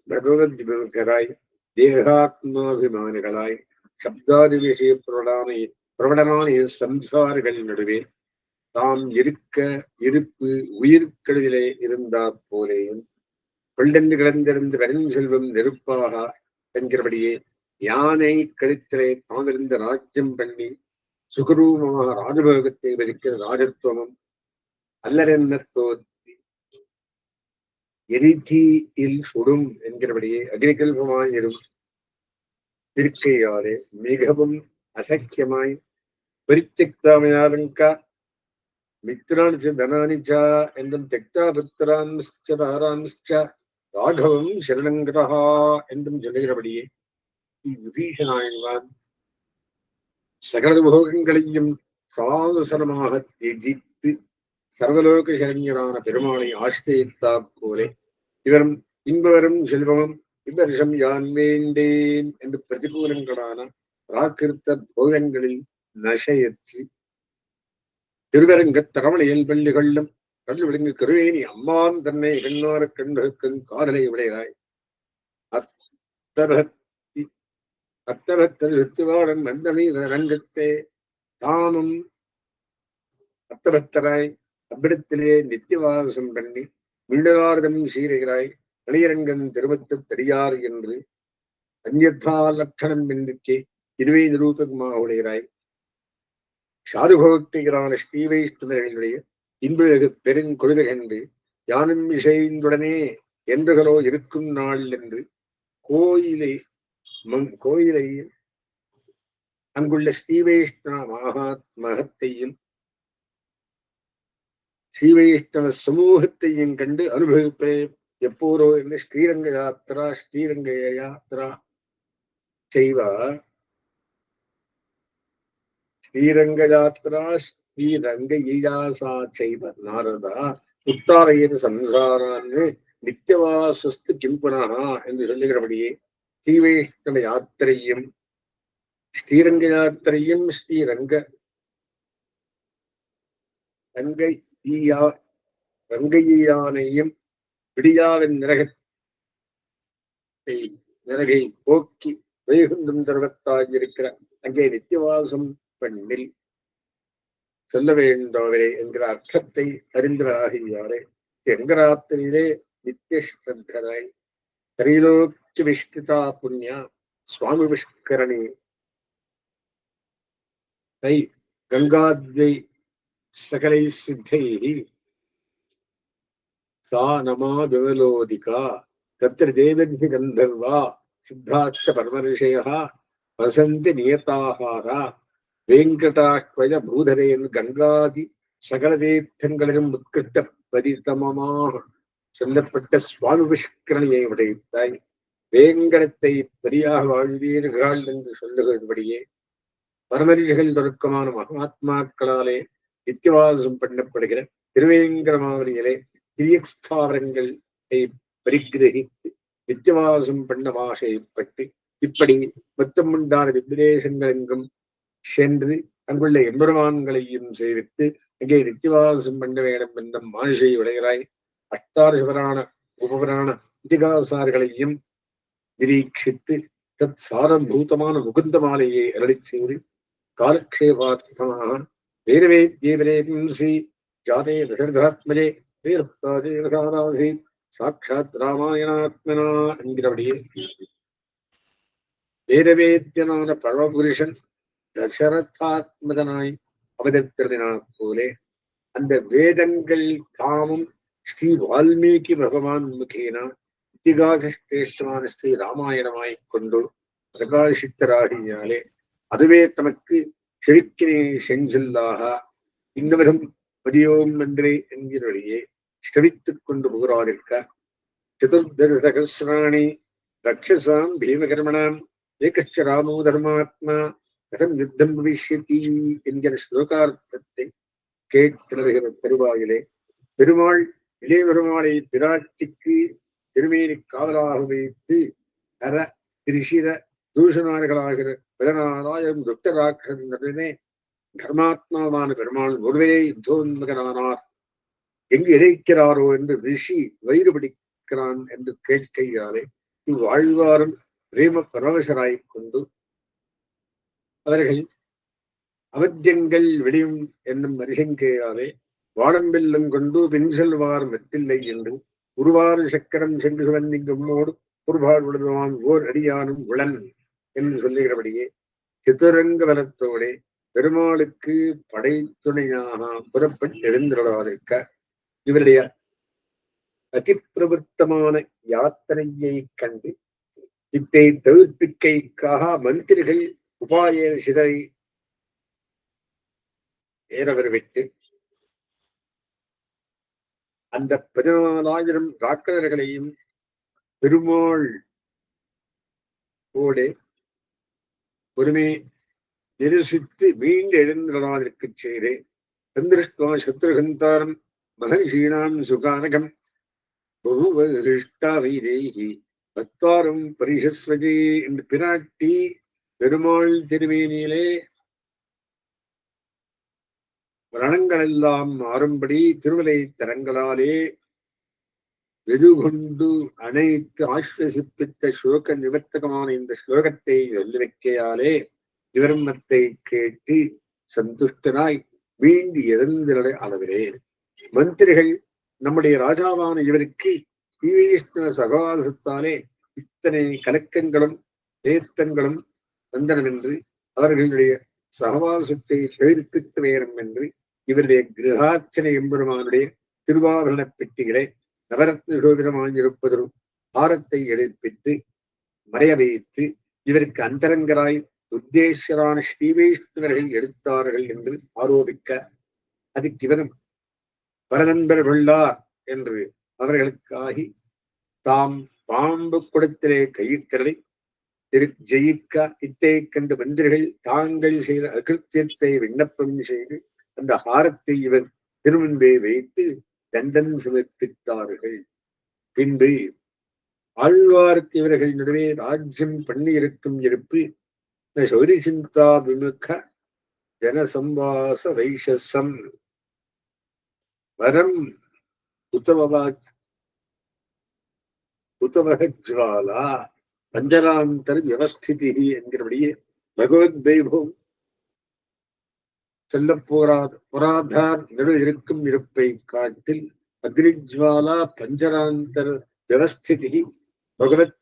பகவத் விமுகராய் தேகாத்மாபிமானிகளாய் சப்தாதி விஷய பிரபடமான சம்சாரிகளின் நடுவே தாம் இருப்பு உயிர்கழிவிலே இருந்தாற் போலேயும் கொண்டென்று கிடந்திருந்து வரும் செல்வம் நெருப்பாக என்கிறபடியே யானை கழுத்திலே தாமிருந்த ராஜ்யம் பண்ணி சுகரூபமாக ராஜபோகத்தை வரிக்கிற ராஜத்துவமும் அல்லரென்ன தோற்றி எரிதீயில் சுடும் என்கிறபடியே அக்னிகல்பமாயிரும் இருக்கையாலே மிகவும் அசக்கியமாய் பரித்தியக்தாமையாருங்க மித்ராணி தனானிச்சா என்றும் தெக்தா புத்திரான்ஸ்ச ராகவம் சரணங்கதா என்றும் சொல்லுகிறபடியே விபீஷணாயன்வான் சகல போகங்களையும் சாதசனமாக தியஜித்து சர்வலோக சரண்யரான பெருமாளை ஆசிரியத்தா போலே இவரும் இன்பவரும் செல்வமும் இவ்வருஷம் யான் வேண்டேன் என்று பிரதிகூலங்களான பிராகிருத்த போகங்களில் நசையற்று திருவரங்க தரவணையில் வெள்ளிகளும் கல் விழுங்கு கருவேணி அம்மான் தன்னை கண்ணார கண்களுக்கும் காதலை விளையாய் அத்தபத்தன் மந்தனை ரங்கத்தே தானும் அத்தபத்தராய் அவ்விடத்திலே நித்தியவாசம் பண்ணி மிண்டலார்தம் சீரைகிறாய் கலியரங்கன் திருமத்து தெரியார் என்று அந்யதா லட்சணம் என்றுக்கே இருவை நிரூபகமாக உடைகிறாய் சாதுபோக்திகளான ஸ்ரீவைஷ்ணவர்களுடைய இன்புலகு பெருங்கொழுதகென்று யானும் இசைந்துடனே என்றுகளோ இருக்கும் நாள் என்று கோயிலையில் அங்குள்ள ஸ்ரீவைஷ்ணவ மகத்தையும் ஸ்ரீவைஷ்ணவ சமூகத்தையும் கண்டு அனுபவிப்பே எப்போதோ என்று ஸ்ரீரங்க யாத்திரா செய்வா ஸ்ரீரங்க யாத்திரா ஸ்ரீரங்க ஈயாசா செய்வ நாரதா உத்தாரையின் சம்சாரான்னு நித்தியவாசஸ்து கிம்புனஹா என்று சொல்லுகிறபடியே ஸ்ரீவைஷ்ணவ யாத்திரையும் ஸ்ரீரங்க யாத்திரையும் ரங்கையானையும் பிடியாவின் நிறகை போக்கி வைகுண்டம் தருவத்தாயிருக்கிற அங்கே நித்தியவாசம் பெண்ணில் சொல்ல வேண்டோவரே என்கிற அர்த்தத்தை அறிந்தவராகியாரே எங்கராத்திரியிலே நித்திய ஸ்ரத்தராய் திரைலோக்கிய விஷ்டிதா புண்ணியா சுவாமி விஷ்கரணி தை கங்காத்வை சகலை சித்தை சா நமா விவலோதிகா தத்திர தேவதி கந்தர்வா சித்தார்த்த பரமரிஷயா வசந்தி நியதாகாரா வேங்கடாஸ்வய பூதரேன் கங்காதி சகல தீர்த்தங்களிலும் உட்கிருஷ்ட பரிதமமாக சொல்லப்பட்ட சுவாமி புஷ்கரணியை உடைத்தாய் வேங்கடத்தை பெரியாக வாழ்வீர்கள் என்று சொல்லுகிறபடியே பரமரிஷிகள் தொடக்கமான மகாத்மாக்களாலே நித்தியவாசம் பண்ணப்படுகிற திருவேங்கடமாவதியிலே திரியஸ்தாவரங்களை பரிகிரகித்து நித்தியவாசம் பண்ண வாசைப்பட்டு இப்படி மொத்தம் உண்டான வித்வேஷங்கள் எங்கும் சென்று அங்குள்ள எம்பெருமான்களையும் சேவித்து அங்கே நித்தியவாசம் பண்ண வேண்டும் என்ற மானுஷை உடையராய் அஷ்டாதசபரான உபபரான இதிகாசார்களையும் நிரீட்சித்து தத் சாரபூதமான முகுந்த மாலையை அருளி செய்து காலக்ஷேபார்த்தமாக வேரவேத்யேவரேம்சி ஜாதே தசரதாத்மஜே வீரப்தாஜே சாட்சாத் ராமாயணாத்மனா என்கிறபடியே வேதவேத்தியனான பரமபுருஷன் தசரதாத்மதனாய் அவதரித்ததினா போலே அந்த வேதங்கள் தாமும் ஸ்ரீ வால்மீகி பகவான் முகேனா இத்திகாசிரேஷ்டமான ஸ்ரீ ராமாயணமாய் கொண்டு பிரகாசித்தராகினாலே அதுவே தமக்கு செவிக்கினை செஞ்சொல்லாக இன்னவிதம் பதியோம் என்றே என்கிறவழியே ஸ்ரவித்துக் கொண்டு புகிறாதிருக்க சதுர்தசகசிராணி ரக்ஷசாம் பீமகர்மணாம் ஏகஸ்ச ராமோ தர்மாத்மா கதம் யுத்தம் பவிஷ்யதி என்கிற ஸ்லோகார்த்தத்தை கேட்கிற பெருவாயிலே பெருமாள் இளைய பெருமாளை பிராட்டிக்கு திருமேனி காவலாக வைத்து அற திரிசிர தூஷணார்களாகிற 14,000 துட்டராட்சரே தர்மாத்மாவான பெருமாள் ஒருவே யுத்தோன்மகனானார் எங்கு இழைக்கிறாரோ என்று ரிஷி வயிறு பிடிக்கிறான் என்று கேட்கையாலே இவ்வாழ்வாரும் பிரேம பரவசராய்க் கொண்டு அவர்கள் அவத்தியங்கள் வெளியும் என்னும் மரிசங்கையாலே வாடம்பெல்லும் கொண்டு பின் செல்வார் மெத்தில்லை என்று உருவாறு சக்கரம் சென்று வந்திங்கம்மோடு ஒருபாடு விடுவான் ஓர் அடியானும் உளன் என்று சொல்லுகிறபடியே சித்துரங்க பலத்தோடே பெருமாளுக்கு படைத்துணையாக புறப்பட்டு எழுந்திருக்க இவருடைய அதிப்பிரவருத்தமான யாத்திரையை கண்டு இத்தை தவிர்ப்பிக்கைக்காக மந்திரிகள் உபாய சிதறை ஏறவர்விட்டு அந்த 14,000 ராக்கதர்களையும் பெருமாள் ஓடு பொறுமை நிரசித்து மீண்டு எழுந்திரனாதற்கு செய்தே சந்திருஷ்டுவா சத்ருகந்தாரம் மகர்ஷீணாம் சுகானகம் பகுவரிஷ்டாவைதேகி பக்தாரம் பரிஷஸ்வஜே என்று பிராட்டி பெருமாள் திருமேனியிலே ரணங்களெல்லாம் மாறும்படி திருமலை தரங்களாலே வெதுகொண்டு அனைத்து ஆஸ்வசிப்பித்த ஸ்லோக நிவர்த்தகமான இந்த ஸ்லோகத்தை சொல்லி வைக்கையாலே விவரமத்தை கேட்டு சந்துஷ்டனாய் மீண்டு இறந்திரலை அளவிலே மந்திரிகள் நம்முடைய ராஜாவான இவருக்கு ஸ்ரீவைஷ்ணவ சகவாசத்தாலே இத்தனை கலக்கங்களும் தேத்தங்களும் வந்தனமென்று அவர்களுடைய சகவாசத்தை தவிர்ப்பித்து வேறும் என்று இவருடைய கிரகார்ச்சனை எம்பெருமானுடைய திருவாபரண பெட்டிகளை நவரத்ன சோபிரமாயிருப்பதும் ஆரத்தை எடுப்பித்து மறைய வைத்து இவருக்கு அந்தரங்கராய் உத்தேசரான ஸ்ரீவைஷ்ணவர்கள் எடுத்தார்கள் என்று ஆரோபிக்க அதுக்கு இவரும் பரநண்பர் கொள்ளார் என்று அவர்களுக்காகி தாம் பாம்பு குடத்திலே கையிட்டலை ஜெயிக்க இத்தை கண்டு மந்திரிகள் தாங்கள் செய்த அகிருத்தியத்தை விண்ணப்பம் செய்து அந்த ஹாரத்தை இவர் திருமுன்பே வைத்து தண்டன் சமர்ப்பித்தார்கள். பின்பு ஆழ்வார்க்கு இவர்கள் நடுவே ராஜ்யம் பண்ணி இருக்கும் இருப்பு சௌரி சிந்தா விமுக ஜனசம்பாச வைஷசம் வரம் உத்தவகஜ்வாலா பஞ்சராந்தர் வியவஸ்திதி என்கிறபடியே பகவத் வைபவம் சொல்ல புராதார் நடு இருக்கும் இருப்பை காட்டில் அக்னிஜ்வாலா பஞ்சராந்தர் வியவஸ்திதி பகவத்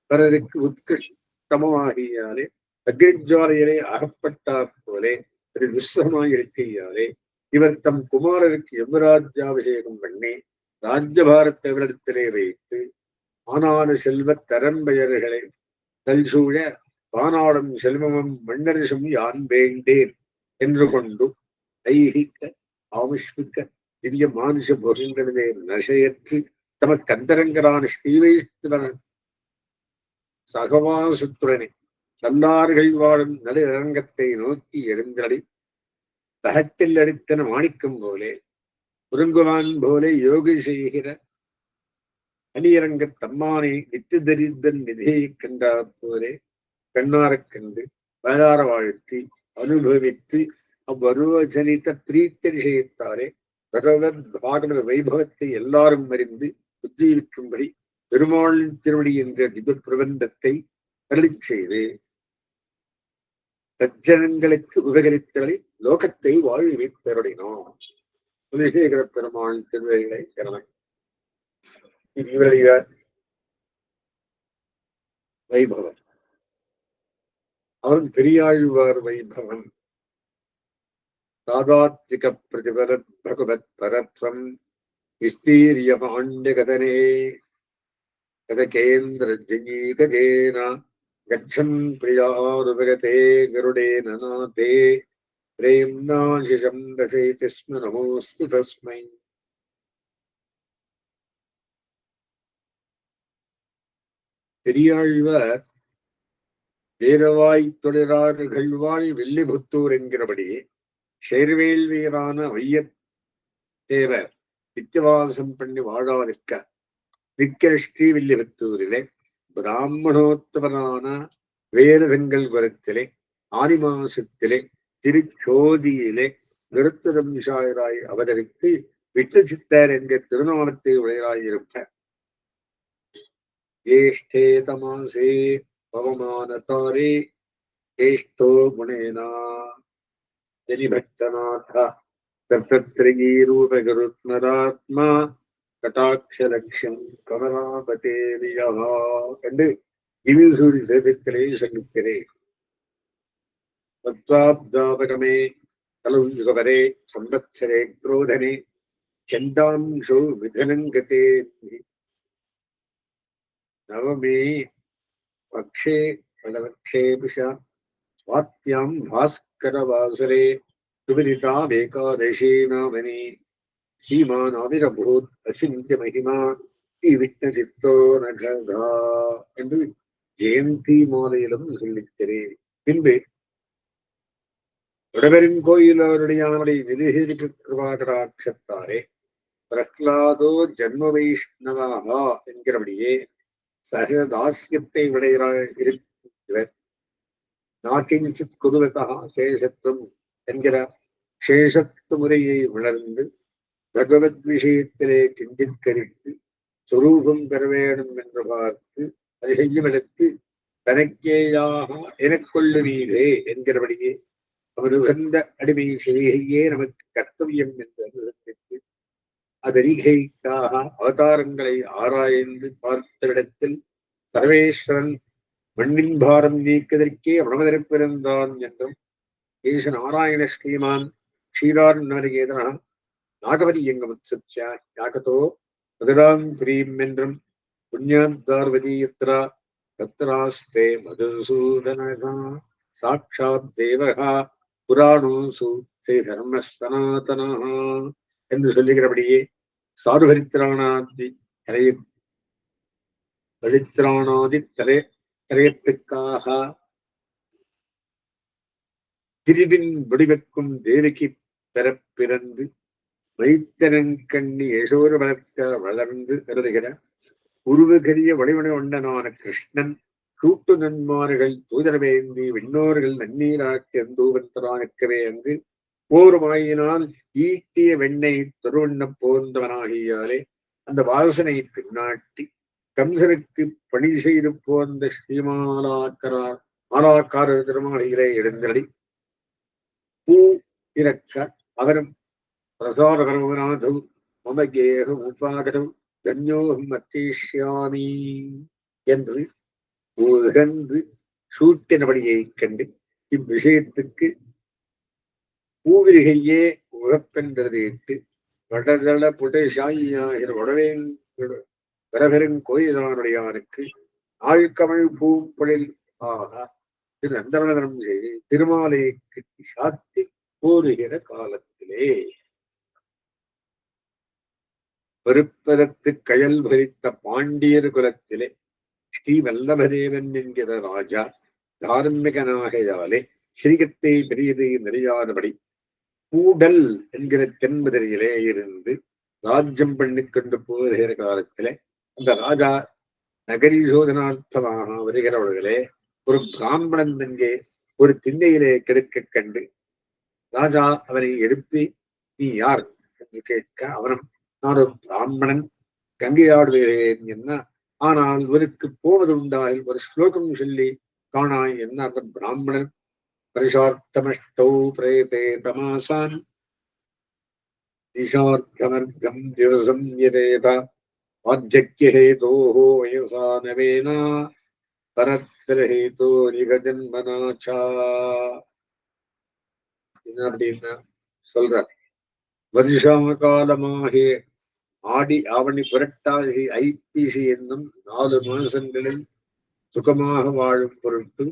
பரருக்கு உத்கிருஷ்டமாகியாலே அக்னிஜ்வாலையிலே அகப்பட்டார் போலே அது விஸ்வமாயிருக்கையாலே இவர் தம் குமாரருக்கு யமராஜ்யாபிஷேகம் பண்ணி ராஜ்யபாரத்தவரிடத்திலே வைத்து ஆனாடு செல்வ தரம்பெயர்களை தல்சூழ பானாடும் செல்வமும் மன்னரிசும் யான் வேண்டேன் என்று கொண்டு ஐகிக்க ஆவிஷ்மிக்க திவ்ய மானுஷ போகங்களிலே நசையற்று தமக்கு அந்தரங்கரான ஸ்ரீவைஷ்ணவன் சகவாசத்துடனே நல்லார்கள் வாழும் நடுரங்கத்தை நோக்கி எழுந்தடி தகட்டில் அடித்தன மாணிக்கம் போலே உருங்குவான் போலே யோகி செய்கிற அணியரங்க தம்மானை நித்து தரித்தன் நிதியை கண்டார் போலே கண்ணாரக் கண்டு வேதார வாழ்த்தி அனுபவித்து அவ்வருவஜனித்த பிரீத்தரிசயத்தாலே பகவத் பாகவத வைபவத்தை எல்லாரும் அறிந்து உஜ்ஜீவிக்கும்படி பெருமாள் திருவடி என்ற திவ்ய பிரபந்தத்தை அருளி செய்து சஜ்ஜனங்களுக்கு உபகரித்தலை லோகத்தை வாழ்வி பெறடினோம். குலசேகர பெருமாள் திருவடிகளை சரணம். இவருடைய வைபவம் அவன் பெரியாழ்வார் வைபவம் சாதாத்விக பிரதிபரத் பகவத் பரத்வம் விஸ்தீரிய பாண்டியகதனே கதகேந்திர ஜயீகஜேன கச்சன் பிரியாருபகதே கருடேன நாதே பிரேம்நாசிஷம் தசேதி ஸ்ம நமோஸ்து தஸ்மை. பெரியாழ்வார் வேதவாய் தொடரார்கள் வாழ் வில்லிபுத்தூர் என்கிறபடி சேர்வேல்வியரான வையத்தேவர் நித்தியவாசம் பண்ணி வாழாதிருக்க நிற்கிற ஸ்ரீவில்லிபுத்தூரிலே பிராமணோத்தமனான வேதங்கள் குலத்திலே ஆனி மாசத்திலே திருச்சோதியிலே நிருத்ததம்சாயராய் அவதரித்து விட்டு சித்தர் என்கிற திருநாமத்தை உடையராயிருக்க ஜேஷ்டே தமாசே பவமானதாரே ஜேஷ்டோ குணேனா ஜனிபக்தநாத தத்தத்ரயீ ரூபகருத்மராத்மா கட்டாட்சலட்சம் கமலாபதேரியா என்று திவ்யசூரி சேதத்திலே சொல்லிக்கிறேன். தத்வாப்தாபகமே கலு யுகவரே சம்பத்சரே क्रोधने चंदांशो मिथुनंगते नवमे पक्षे फलवक्षे पिशा स्वात्यां भास्करवासरे सुविदितामेकादशे नामनि ஹீமானாவிரபூத் அச்சிந்திய மகிமா விஷ்ணசித்தோ நகதா என்று ஜெயந்தி மாலையிலும் சொல்லிக்கிறேன். பின்பு வடபெரும் கோயில் அவருடைய நிருகிருபாகடாட்சத்தாரே பிரஹ்லாதோ ஜன்ம வைஷ்ணவாகா என்கிறபடியே சகதாசியத்தை இருக்கிறவர் நாக்கிஞ்சித் குருவதா சேஷத்துவம் என்கிற சேஷத்து முறையை உணர்ந்து பகவத் விஷயத்திலே கிஞ்சித்கரித்து சொரூபம் பெற வேண்டும் என்று பார்த்து அதை செய்யுமிடத்து தனக்கேயாக எனக்கொள்ளுவீரே என்கிறபடியே அவர் உகந்த அடிமை செய்கையே நமக்கு கர்த்தவியம் என்று அனுசரித்து அதரிகைக்காக அவதாரங்களை ஆராய்ந்து பார்த்த சர்வேஸ்வரன் மண்ணின் பாரம் நீக்குவதற்கே அவனவதற்பிறந்தான் என்றும் ஈச நாராயண ஸ்ரீமான் க்ஷீரார்ணவரிகேதனா நாகவரியங்கமுத்சத்யா யாகதோ மதுராம் பிரீம் என்றும் புண்ணியாந்தார்வதீயத்ரா தத்ராஸ்தே மதுசூதனகா சாட்சாத் தேவகா புராணோசு ஸ்ரீ தர்ம சனாதனா என்று சொல்லுகிறபடியே சாதுபரித்திராணாதி திரையத்துக்காக திரிவின் வடிவக்கும் தேவிக்கு பெற பிறந்து வைத்தனங்கண்ணி யசோர வளர்க்க வளர்ந்து கருதுகிற உருவகரிய வடிவன ஒண்டனான கிருஷ்ணன் கூட்டு நன்மார்கள் தூதரவேந்தி விண்ணோர்கள் நன்னீராக்கி அந்தூவந்தரானுக்கவே அங்கு போருமாயினால் ஈட்டிய வெண்ணை தொருவண்ண போந்தவனாகியாலே அந்த வாசனை பின்னாட்டி கம்சனுக்கு பணி செய்து போந்த மாலாக்காரர் திருமாளிகளே எழுந்தடி பூ இறக்க அவரும் பிரசாரகரவநாதௌ மம கேகம் உபாகதம் தன்யோகம் அத்தேஷ்யாமி என்று உகந்து சூட்டினபடியை கண்டு இவ்விஷயத்துக்கு பூவிரிகையே உகப்பென்றதையிட்டு வடதள புடசாயியாகிற வடபெருங் கோயிலானுடையானுக்கு ஆழ்கமிழ் பூம்பொழில் ஆக திரு அந்தரணம் செய்து திருமாலைக்கு சாத்தி கூறுகிற காலத்திலே பெருப்பதற்கு கயல் பறித்த பாண்டியர் குலத்திலே ஸ்ரீ வல்லபதேவன் என்கிற ராஜா தார்மிகனாகையாலே ஸ்ரீகத்தை பெரியது நிறையாதபடி கூடல் என்கிற தென்பதிரியிலே இருந்து ராஜ்யம் பண்ணி கொண்டு போகிற காலத்திலே அந்த ராஜா நகரிசோதனார்த்தமாக வருகிறவர்களே ஒரு பிராமணன் எங்கே ஒரு திண்ணையிலே கெடுக்க கண்டு ராஜா அவனை எழுப்பி நீ யார் என்று கேட்க அவனும் நான் ஒரு பிராமணன் கங்கையாடுகிறேன் என்ன ஆனால் இவருக்கு போவது உண்டால் ஒரு ஸ்லோகம் சொல்லி காணாய் என்ன அந்த பிராமணன் பரிசார்த்தமஷ்டௌ பிரேதே தமாசான் ஈஷார்த்தமர்த்தம் திவசம் யதேதா ஆத்யக்யஹேதோஹோ வயசா நவேனா பரத்ரஹேதோ நிகஜன்மனாச்சா என்ன அப்படின்னா சொல்றார். வருஷாம காலமாகிய ஆடி ஆவணி புரட்டாசி ஐப்பசி என்னும் 4 மாசங்களில் சுகமாக வாழும் பொருட்டு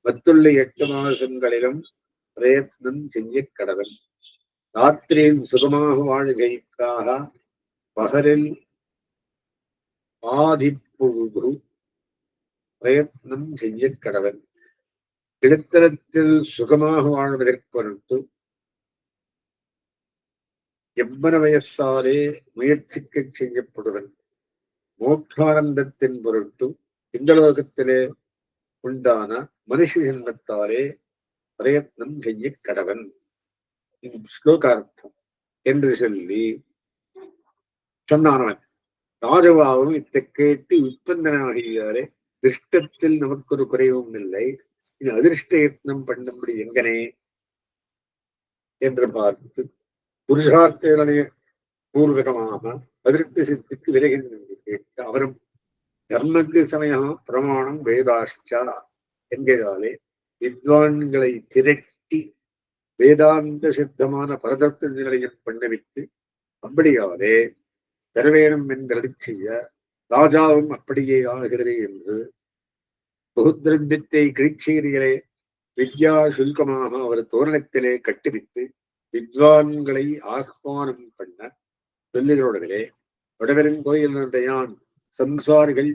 மத்துள்ள 8 மாசங்களிலும் பிரயத்னம் செய்ய கடவன். ராத்திரியில் சுகமாக வாழ்கைக்காக பகலில் ஆதிப்பொழுது பிரயத்னம் செய்ய கடவன். கிடத்தலத்தில் சுகமாக வாழ்வதற்கு பொருட்டு எவ்வன வயசாலே முயற்சிக்க செய்யப்படுவன். மோட்சானந்தத்தின் பொருட்டு இந்த லோகத்திலே உண்டான மனுஷ ஜென்மத்தாலே பிரயத்னம் செய்ய கடவன். ஸ்லோகார்த்தம் என்று சொல்லி சொன்னானவன். ராஜபாவும் இத்தை கேட்டு உற்பந்தனாகியாரே திருஷ்டத்தில் நமக்கு ஒரு குறைவும் இல்லை, இது அதிர்ஷ்ட யத்னம் பண்ணும்படி எங்கனே என்று பார்த்து புருஷார்த்தனை பூர்வகமாக அதிருப்தி சித்திக்கு விலகின்ற கேட்க அவரும் தர்மக்கு சமயம் பிரமாணம் வேதாஷ்டா என்கிறாலே வித்வான்களை திரட்டி வேதாந்த சித்தமான பரதத்துவ நிலையம் பண்ணவித்து அப்படியாவே பெறவேணும் என்கிறது செய்ய ராஜாவும் அப்படியே ஆகிறது என்று புகுதிரம்பியத்தை கிழிச்சீரிகளே வித்யா சுல்கமாக அவர் தோரணத்திலே கட்டுவித்து வித்வான்களை ஆஹ்வானம் பண்ண சொல்லுகிறோடவிலே வடவரின் கோயிலுடையான் சம்சாரிகள்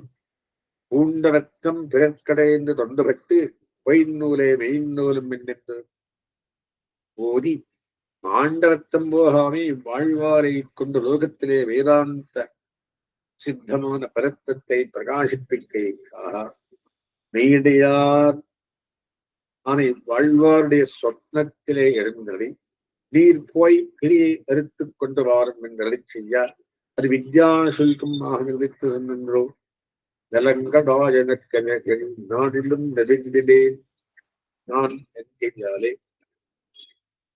பூண்டரத்தம் பிறற்கடைந்து தொண்டுபட்டு பொய்நூலே மெய்நூலும் என்று ஓதி ஆண்டரத்தம் போகாமே வாழ்வாரை கொண்டு லோகத்திலே வேதாந்த சித்தமான பரத்தத்தை பிரகாசிப்பிக்கைக்காக மெய்யடையார் ஆனை வாழ்வாருடைய சொப்னத்திலே எழுந்ததை நீர் போய் கிளியை அறுத்து கொண்டு வாரும் என்றதை செய்ய அது வித்யா சுல்கமாக நிறுவித்து நின்றோ நலங்கடாயனக்கனகில் நாடிலும் நெருங்கினேன் நான் என்கிறாலே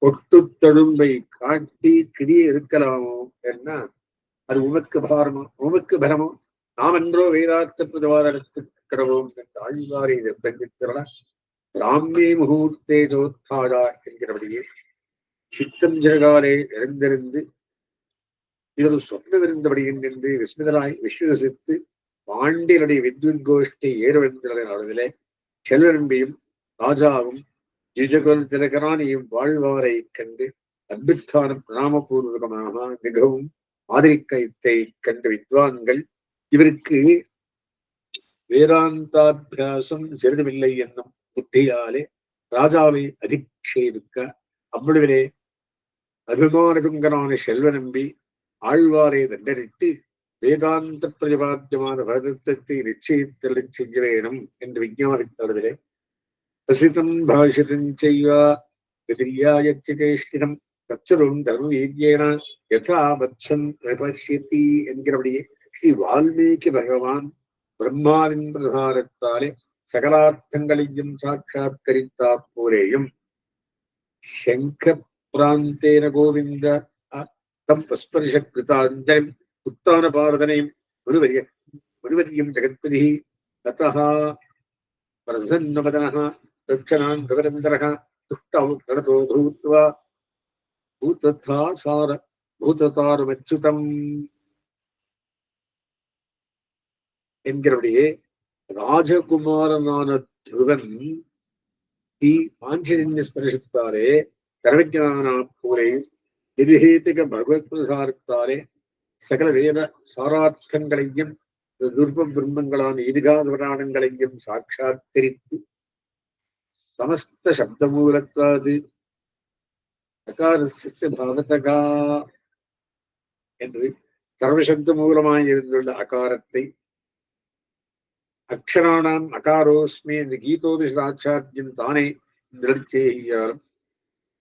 ஒட்டு தழும்பை காட்டி கிளியை இருக்கலாமோ என்ன அது உமக்கு பாரமோ உமக்கு பரமோ நாம் என்றோ வேதார்த்த பிரவாதத்துக்கு கிடவோம் என்று ஆழ்வாரை நிர்பந்தித்திரள பிராமே முகூர்த்தே சோத்தாடா என்கிறபடியே சித்தம் ஜெகாலே எழுந்திருந்து இதொரு சொப்னமிருந்தபடி என்று விஸ்மிதராய் விஸ்வசித்து பாண்டியனுடைய வித்வத் கோஷ்டி ஏறுவென்ற அளவிலே செல்வரம்பியும் ராஜாவும் ஜிஜகுல் திலகராணியும் வாழ்வாரை கண்டு அத்புத்தான பிரணாமபூர்வகமாக மிகவும் ஆதரிக்கத்தை கண்ட வித்வான்கள் இவருக்கு வேதாந்தாபியாசம் சிறிதுமில்லை என்னும் புத்தியாலே ராஜாவை அதிக்ஷேபிக்க அவ்வளவிலே அபிமானகுங்கரான செல்வ நம்பி ஆழ்வாரை தண்டரிட்டு வேதாந்த பிரதிபாத்தியமான பரதத்தை நிச்சயித்தல் செய்ய வேணும் என்று விஞ்ஞாபித்தளவிலே பிரசிதம் பாஷிதம் செய்வாயச்சிதேஷ்டிதம் தச்சரும் தர்மவீர்யேன யதா வத்சன் பிரபஷ்யதி என்கிறபடியே ஸ்ரீ வால்மீகி பகவான் பிரம்மாவின் பிரசாரத்தாலே சகலார்த்தங்களையும் சாட்சாத்கரித்தா போலேயும் சங்க பிராந்தேன கோவிந்த தம் பஸ்பர்ஷ கிருதாஞ்சலம் உத்தான பாரதனையும் முருவரியம் ஜெகத்பதி ததா பிரசன்னவதனः தட்சணான் பிரவரந்தரः துஷ்டௌ கடதோ பூத்வா பூதத்தாருமச்சுதம் என்கிறபடியே ராஜகுமாரனான துருவன் பாஞ்சஜன்ய ஸ்பரிசத்தாலே சர்வஜான பூரை நிருஹேதிக பகவத் பிரசாரத்தாலே சகல வேத சாரார்த்தங்களையும் துர்ப பிரம்மங்களான இதிகாத புராணங்களையும் சாட்சாத்கரித்து சமஸ்த சப்தமூலத்தாது அகாரஸ்ய பாவதகா என்று சர்வசப்த மூலமாய் இருந்துள்ள அகாரத்தை அக்ஷராணாம் அகாரோஸ்மி என்று கீதோபிஷாச்சாரியம் தானே நிறுத்தேயாரும்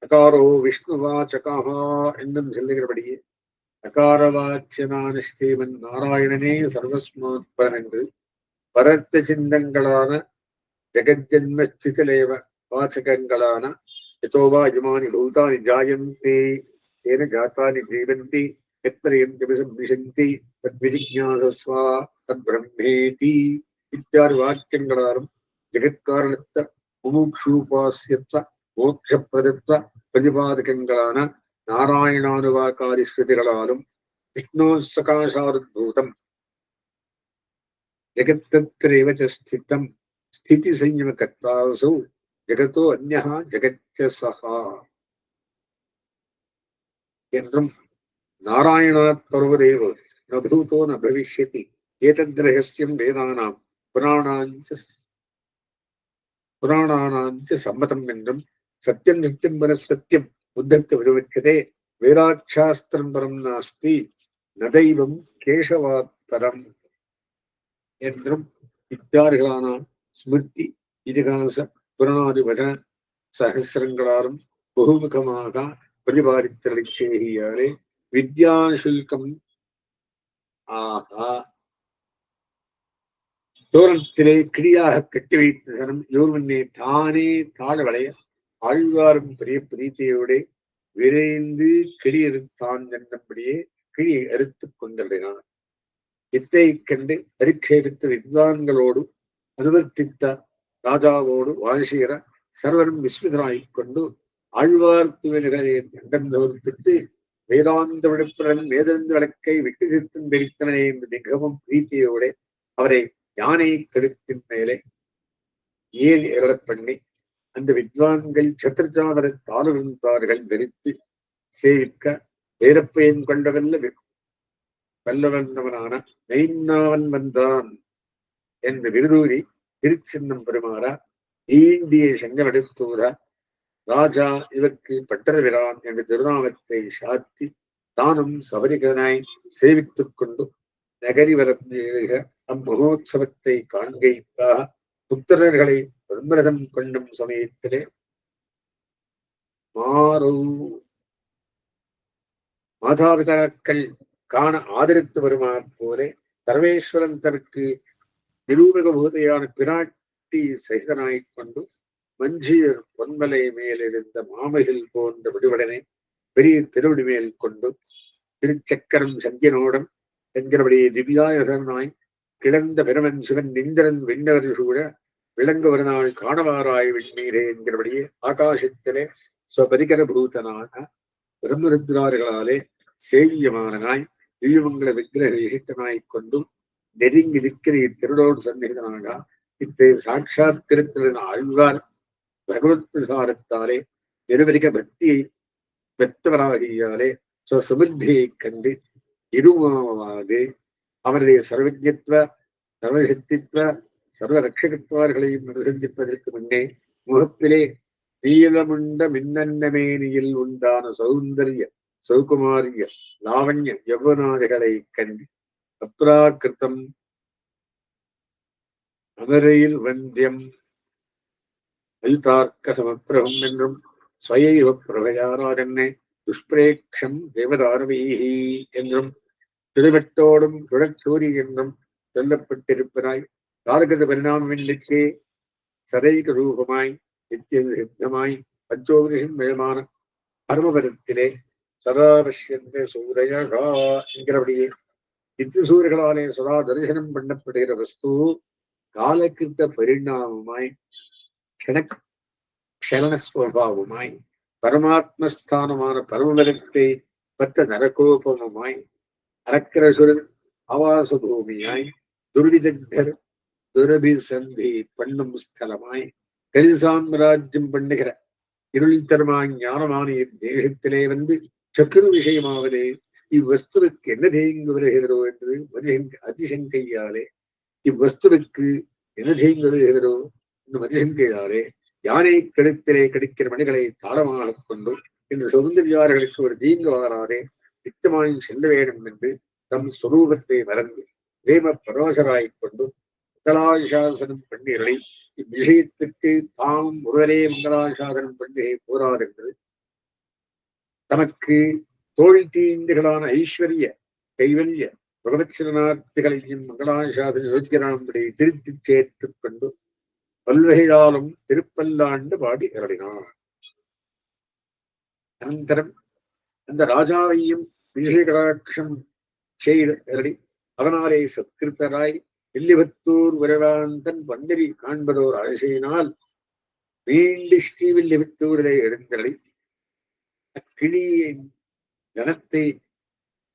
அகாரோ விஷ்ணுவாச்சகா என்னும் சொல்லுகிறபடியே அகாரவாச்சியனான ஸ்ரீமன் நாராயணனே சர்வஸ்மாத்பன் என்று பரத்த சிந்தங்களான ஜெகஜன்மஸ்திதிலேவ வாச்சகங்களான யதோவா இமானி பூதானி ஜாயந்தே ஏன ஜாத்தானி ஜீவந்தி எத்திரயந்திசம்பிஷந்தி தத்விஜிஞாசஸ்வா தத்பிரம்மேதி இத்தியாதி வாக்கியங்களாலும் ஜெகத்காரணத்த முமுக்ஷூபாஸ்யத்வ மோட்சப்பிரதத்வ பிரதிபாதகங்களான நாராயணானுவாக்காதி ஸ்ருதிகளாலும் விஷ்ணோ சகாசாருத்பூதம் ஜெகத்தத்ரேவ ஸ்திதம் ஸ்திதி சம்யமகர்த்தாசௌ ஜெகத்தோ அன்யஹ ஜெகத்ய சஹா என்றும் நாராயணாத் பர்வதேவ ந பூதோ ந பவிஷ்யதி ஏதத் ரஹஸ்யம் வேதானாம் புராணானாஞ்ச சம்மதம் என்றும் சத்தியம் நித்தியம் பர சத்தியம் புத்தத்தை விடுவிக்கதே வேதாட்சாஸ்திரம் பரம் நாஸ்தி நதைவம் கேசவாத் பரம் என்றும் இத்தியாதிகளான ஸ்மிருதி இதிகாச புராணாதி வசன சகசிரங்களாலும் பகுமுகமாக பிரதிபாதித்தலை செய்கியாலே வித்யாசுல்கம் ஆகா தோரணத்திலே கிளியாக கட்டி வைத்த தனம் யோர்மன்னே தானே தாழ வளைய ஆழ்வாரும் பெரிய பிரீத்தியோட விரைந்து கிளி அறுத்தான் என்னபடியே கிளியை அறுத்துக் கொண்டிருந்தான். இத்தை கண்டு அரிக்ஷேபித்த வித்வான்களோடு அனுவர்த்தித்த ராஜாவோடு வாழ்சீர சர்வரும் விஸ்மிதராய்க் கொண்டு ஆழ்வார்த்துவர்களை கண்டந்தோர்பிட்டு வேதாந்த விழுப்புடன் வேதாந்த வழக்கை விட்டு சித்தம் வெடித்தவனே என்று மிகவும் பிரீத்தியோட அவரை யானை கழுத்தின் மேலே ஏறி எழப் பண்ணி அந்த வித்வான்கள் சத்திரச்சாமர தாளுவிருந்தார்கள் தரித்து சேவிக்க வேறப்பயன் கொண்டவல்ல வல்லவந்தவனான மெய்நாவன் வந்தான் என்று விருதூரி திருச்சின்னம் பெருமாறா ஈண்டிய செங்கலெடுத்தூரா ராஜா இவருக்கு பட்டரவிரான் என்ற திருநாமத்தை சாத்தி தானும் சபரிகரனாய் சேவித்துக் கொண்டு நகரி வர அம்மகோத்சவத்தை காண்கைக்காக புத்திரர்களை பிரம்மரதம் கொண்டும் சமயத்திலே மாதாபிதாக்கள் காண ஆதரித்து வருமாறு போலே சர்வேஸ்வரன் தனக்கு நிரூபக போதையான பிராட்டி சகிதனாய்க் கொண்டு மஞ்சியர் பொன்மலை மேலிருந்த மாமைகள் போன்ற விடுவடனை பெரிய திருவடி மேல் கொண்டு திருச்சக்கரம் சங்கியனோடம் என்கிறபடியே திவ்யாயகனாய் கிளந்த பெருமன் சிவன் இந்திரன் விண்ணவர் சூழ விளங்க ஒரு நாள் காணவாராய் விண்ணீரே என்கிறபடியே ஆகாசத்திலே ஸ்வபரிகர பூதனான பிரம்மருத்ரார்களாலே சேவியமானனாய் திவ்யமங்கல விக்கிரக விகிட்டனாய்க் கொண்டும் நெருங்கி இருக்கிற இத்திருடோடு சந்நிகிதனாக சாட்சாத்கரித்திருந்த ஆழ்வார் பகவத் பிரசாரத்தாலே நிருபரிக பக்தியை பெற்றவராகியாலே சுமிருத்தியை கண்டு இருமாவாது அவருடைய சர்வஜத்வ சர்வசக்தித்வ சர்வ ரட்சகத்வார்களையும் அனுசந்திப்பதற்கு முன்னே முகத்திலே நீலமுண்ட மின்னன்னமேனியில் உண்டான சௌந்தரிய சௌகுமாரிய லாவண்ய யவனாதிகளை கண்டு அப்ராகிருத்தம் அமரையில் வந்தியம் அல்தார்க்க சமப்பிரபம் என்றும் ஸ்வயைவ பிரபயாராதன்னை துஷ்பிரேக்ஷம் தேவதாரவீஹி என்றும் திருவெட்டோடும் சுழற்சூரி என்றும் சொல்லப்பட்டிருப்பதாய் காலகத பரிணாமமின்னிக்கே சதைக ரூபமாய் நித்திய சித்தமாய் பஞ்சோபனிஷன் மேலமான பரமபதத்திலே சதாபஷ்யந்த சூரையகா என்கிறபடியே நித்திய சூரியர்களாலே சதா தரிசனம் பண்ணப்படுகிற வஸ்து காலக்கிருத்த பரிணாமமாய் க்ஷணஸ்வபாவமாய் பரமாத்மஸ்தானமான பரமபதத்தை பத்த நரகோபமாய் அரக்கரசுரன் ஆவாச பூமியாய் துர்விதக்தர் துரபிசந்தி பண்ணும் ஸ்தலமாய் கலி சாம்ராஜ்யம் பண்ணுகிற இருள் தருமாய் ஞானமான தேசத்திலே வந்து சக்கர விஷயமாவதே இவ்வஸ்துவுக்கு என்ன தேங்கு வருகிறதோ என்று அதிசங்கையாலே இவ்வஸ்துவுக்கு என்ன தேங்கு வருகிறதோ என்று மதிசங்கையாலே யானை கழுத்திலே கிடைக்கிற மணிகளை தாளமாக கொண்டு இந்த சௌந்தர்யார்களுக்கு ஒரு தீங்கு வாராதே நித்தமாய் செல்ல வேண்டும் என்று தம் சுரூபத்தை மறந்து பிரேம பரவசராய்க் கொண்டு மங்களாசாசனம் பண்டிகளை இவ்விஷயத்துக்கு தாம் ஒருவரே மங்களாசாசனம் பண்டிகை போராதென்று தமக்கு தோல் தீண்டுகளான ஐஸ்வர்ய கைவல்ய பகவத் சிவனார்த்திகளையும் மங்களாசாசன யோசிக்கிறான்படி திருத்தி சேர்த்துக் கொண்டு பல்வகையாலும் திருப்பல்லாண்டு பாடி அருளினார். அனந்தரம் அந்த ராஜாவையும் விஜயகடாட்சம் செய்து அருளி அவனாலே சத்கிருத்தராய் வில்லிபுத்தூர் உறவாந்தன் பந்தரி காண்பதோர் அரசினால் மீண்டு ஸ்ரீவில்லிபுத்தூரிலே எழுந்தருளி அக்கிளியின் தனத்தை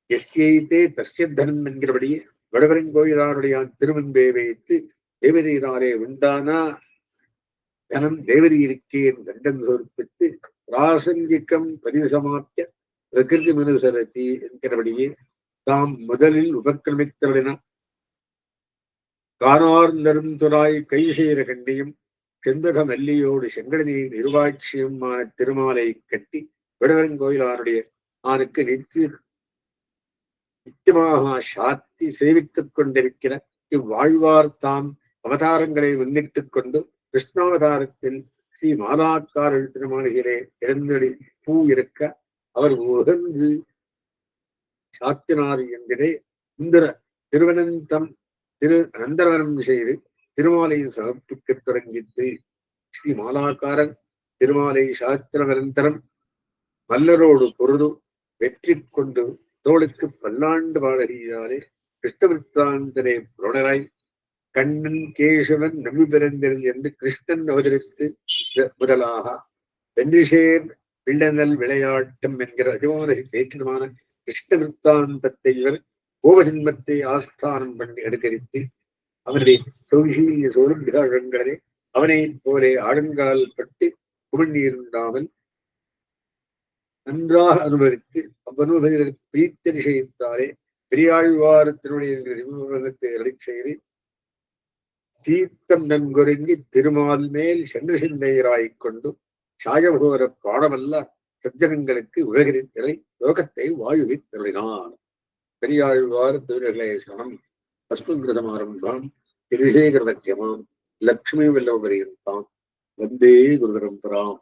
எஸ்யைத்தே தஸ்யத்தனம் என்கிறபடியே வடவரன் கோயிலாருடைய திருமுன்பே வைத்து தேவதீராலே உண்டானா தனம் தேவதி இருக்கேன் கண்டன் சொற்பித்து பிராசங்கிக்கம் பரிசமாப்பிய பிரகிருதி மனுசரதி என்கிறபடியே தாம் முதலில் உபக்கிரமித்தவரின காணார்ந்தரும் துறாய் கை செய்கிற கண்டியும் செண்பக மல்லியோடு செங்கடனியின் இருவாட்சியுமான திருமாலை கட்டி விடவரன் கோயிலாருடைய ஆனுக்கு நித்தியமாக சாத்தி சேவித்துக் கொண்டிருக்கிற இவ்வாழ்வார் தாம் அவதாரங்களை முன்னிட்டுக் கொண்டு கிருஷ்ணாவதாரத்தில் ஸ்ரீ மாலாக்காரல் திருமாளிகளே எழுந்தொழி பூ இருக்க அவர் உகந்து சாத்தினார் என்கிறே இந்திர திருவனந்தம் திரு அனந்தரவனம் செய்து திருமாலை சமர்ப்பிக்க தொடங்கித்து ஸ்ரீ மாலாக்காரன் திருமாலை சாத்திரவனந்தரம் மல்லரோடு பொருது வெற்றி கொண்டு தோளுக்கு பல்லாண்டு பாடகியாலே கிருஷ்ணவிற்த்தாந்தனே புரோணராய் கண்ணன் கேசவன் நம்பி பிறந்தது என்று கிருஷ்ணன் அவதரித்து முதலாக வென்றிசேர் வில்லனல் விளையாட்டம் என்கிற அதிகமான பேச்சினமான கிருஷ்ண விற்த்தாந்தத்தை இவர் கோபஜன்மத்தை ஆஸ்தானம் பண்ணி அனுகரித்து அவனுடைய சௌகீரிய சோழங்களே அவனை போலே ஆழங்கால் பட்டு குமிழ்நீருண்டாமல் நன்றாக அனுபவித்து அவ்வனுபவத்தில் பிரீத்த நிஷயத்தாலே பெரியாழ்வாரத்தினுடைய அடை செய்து சீத்தம் நன்கொருங்கி திருமால் மேல் சென்று சிந்தையராய்கொண்டு சாயபோர பாடமல்ல சஜ்ஜனங்களுக்கு உலகினை லோகத்தை வாழ்வித்தருளினான். பெரியாழ்வார் திருநகலேசனம் அஸ்மங்கிருதமாரம்பாம் திருசேகரவத்தியமாம் லக்ஷ்மி வல்லபரியந்தாம் வந்தே குரு பரம்பராம்.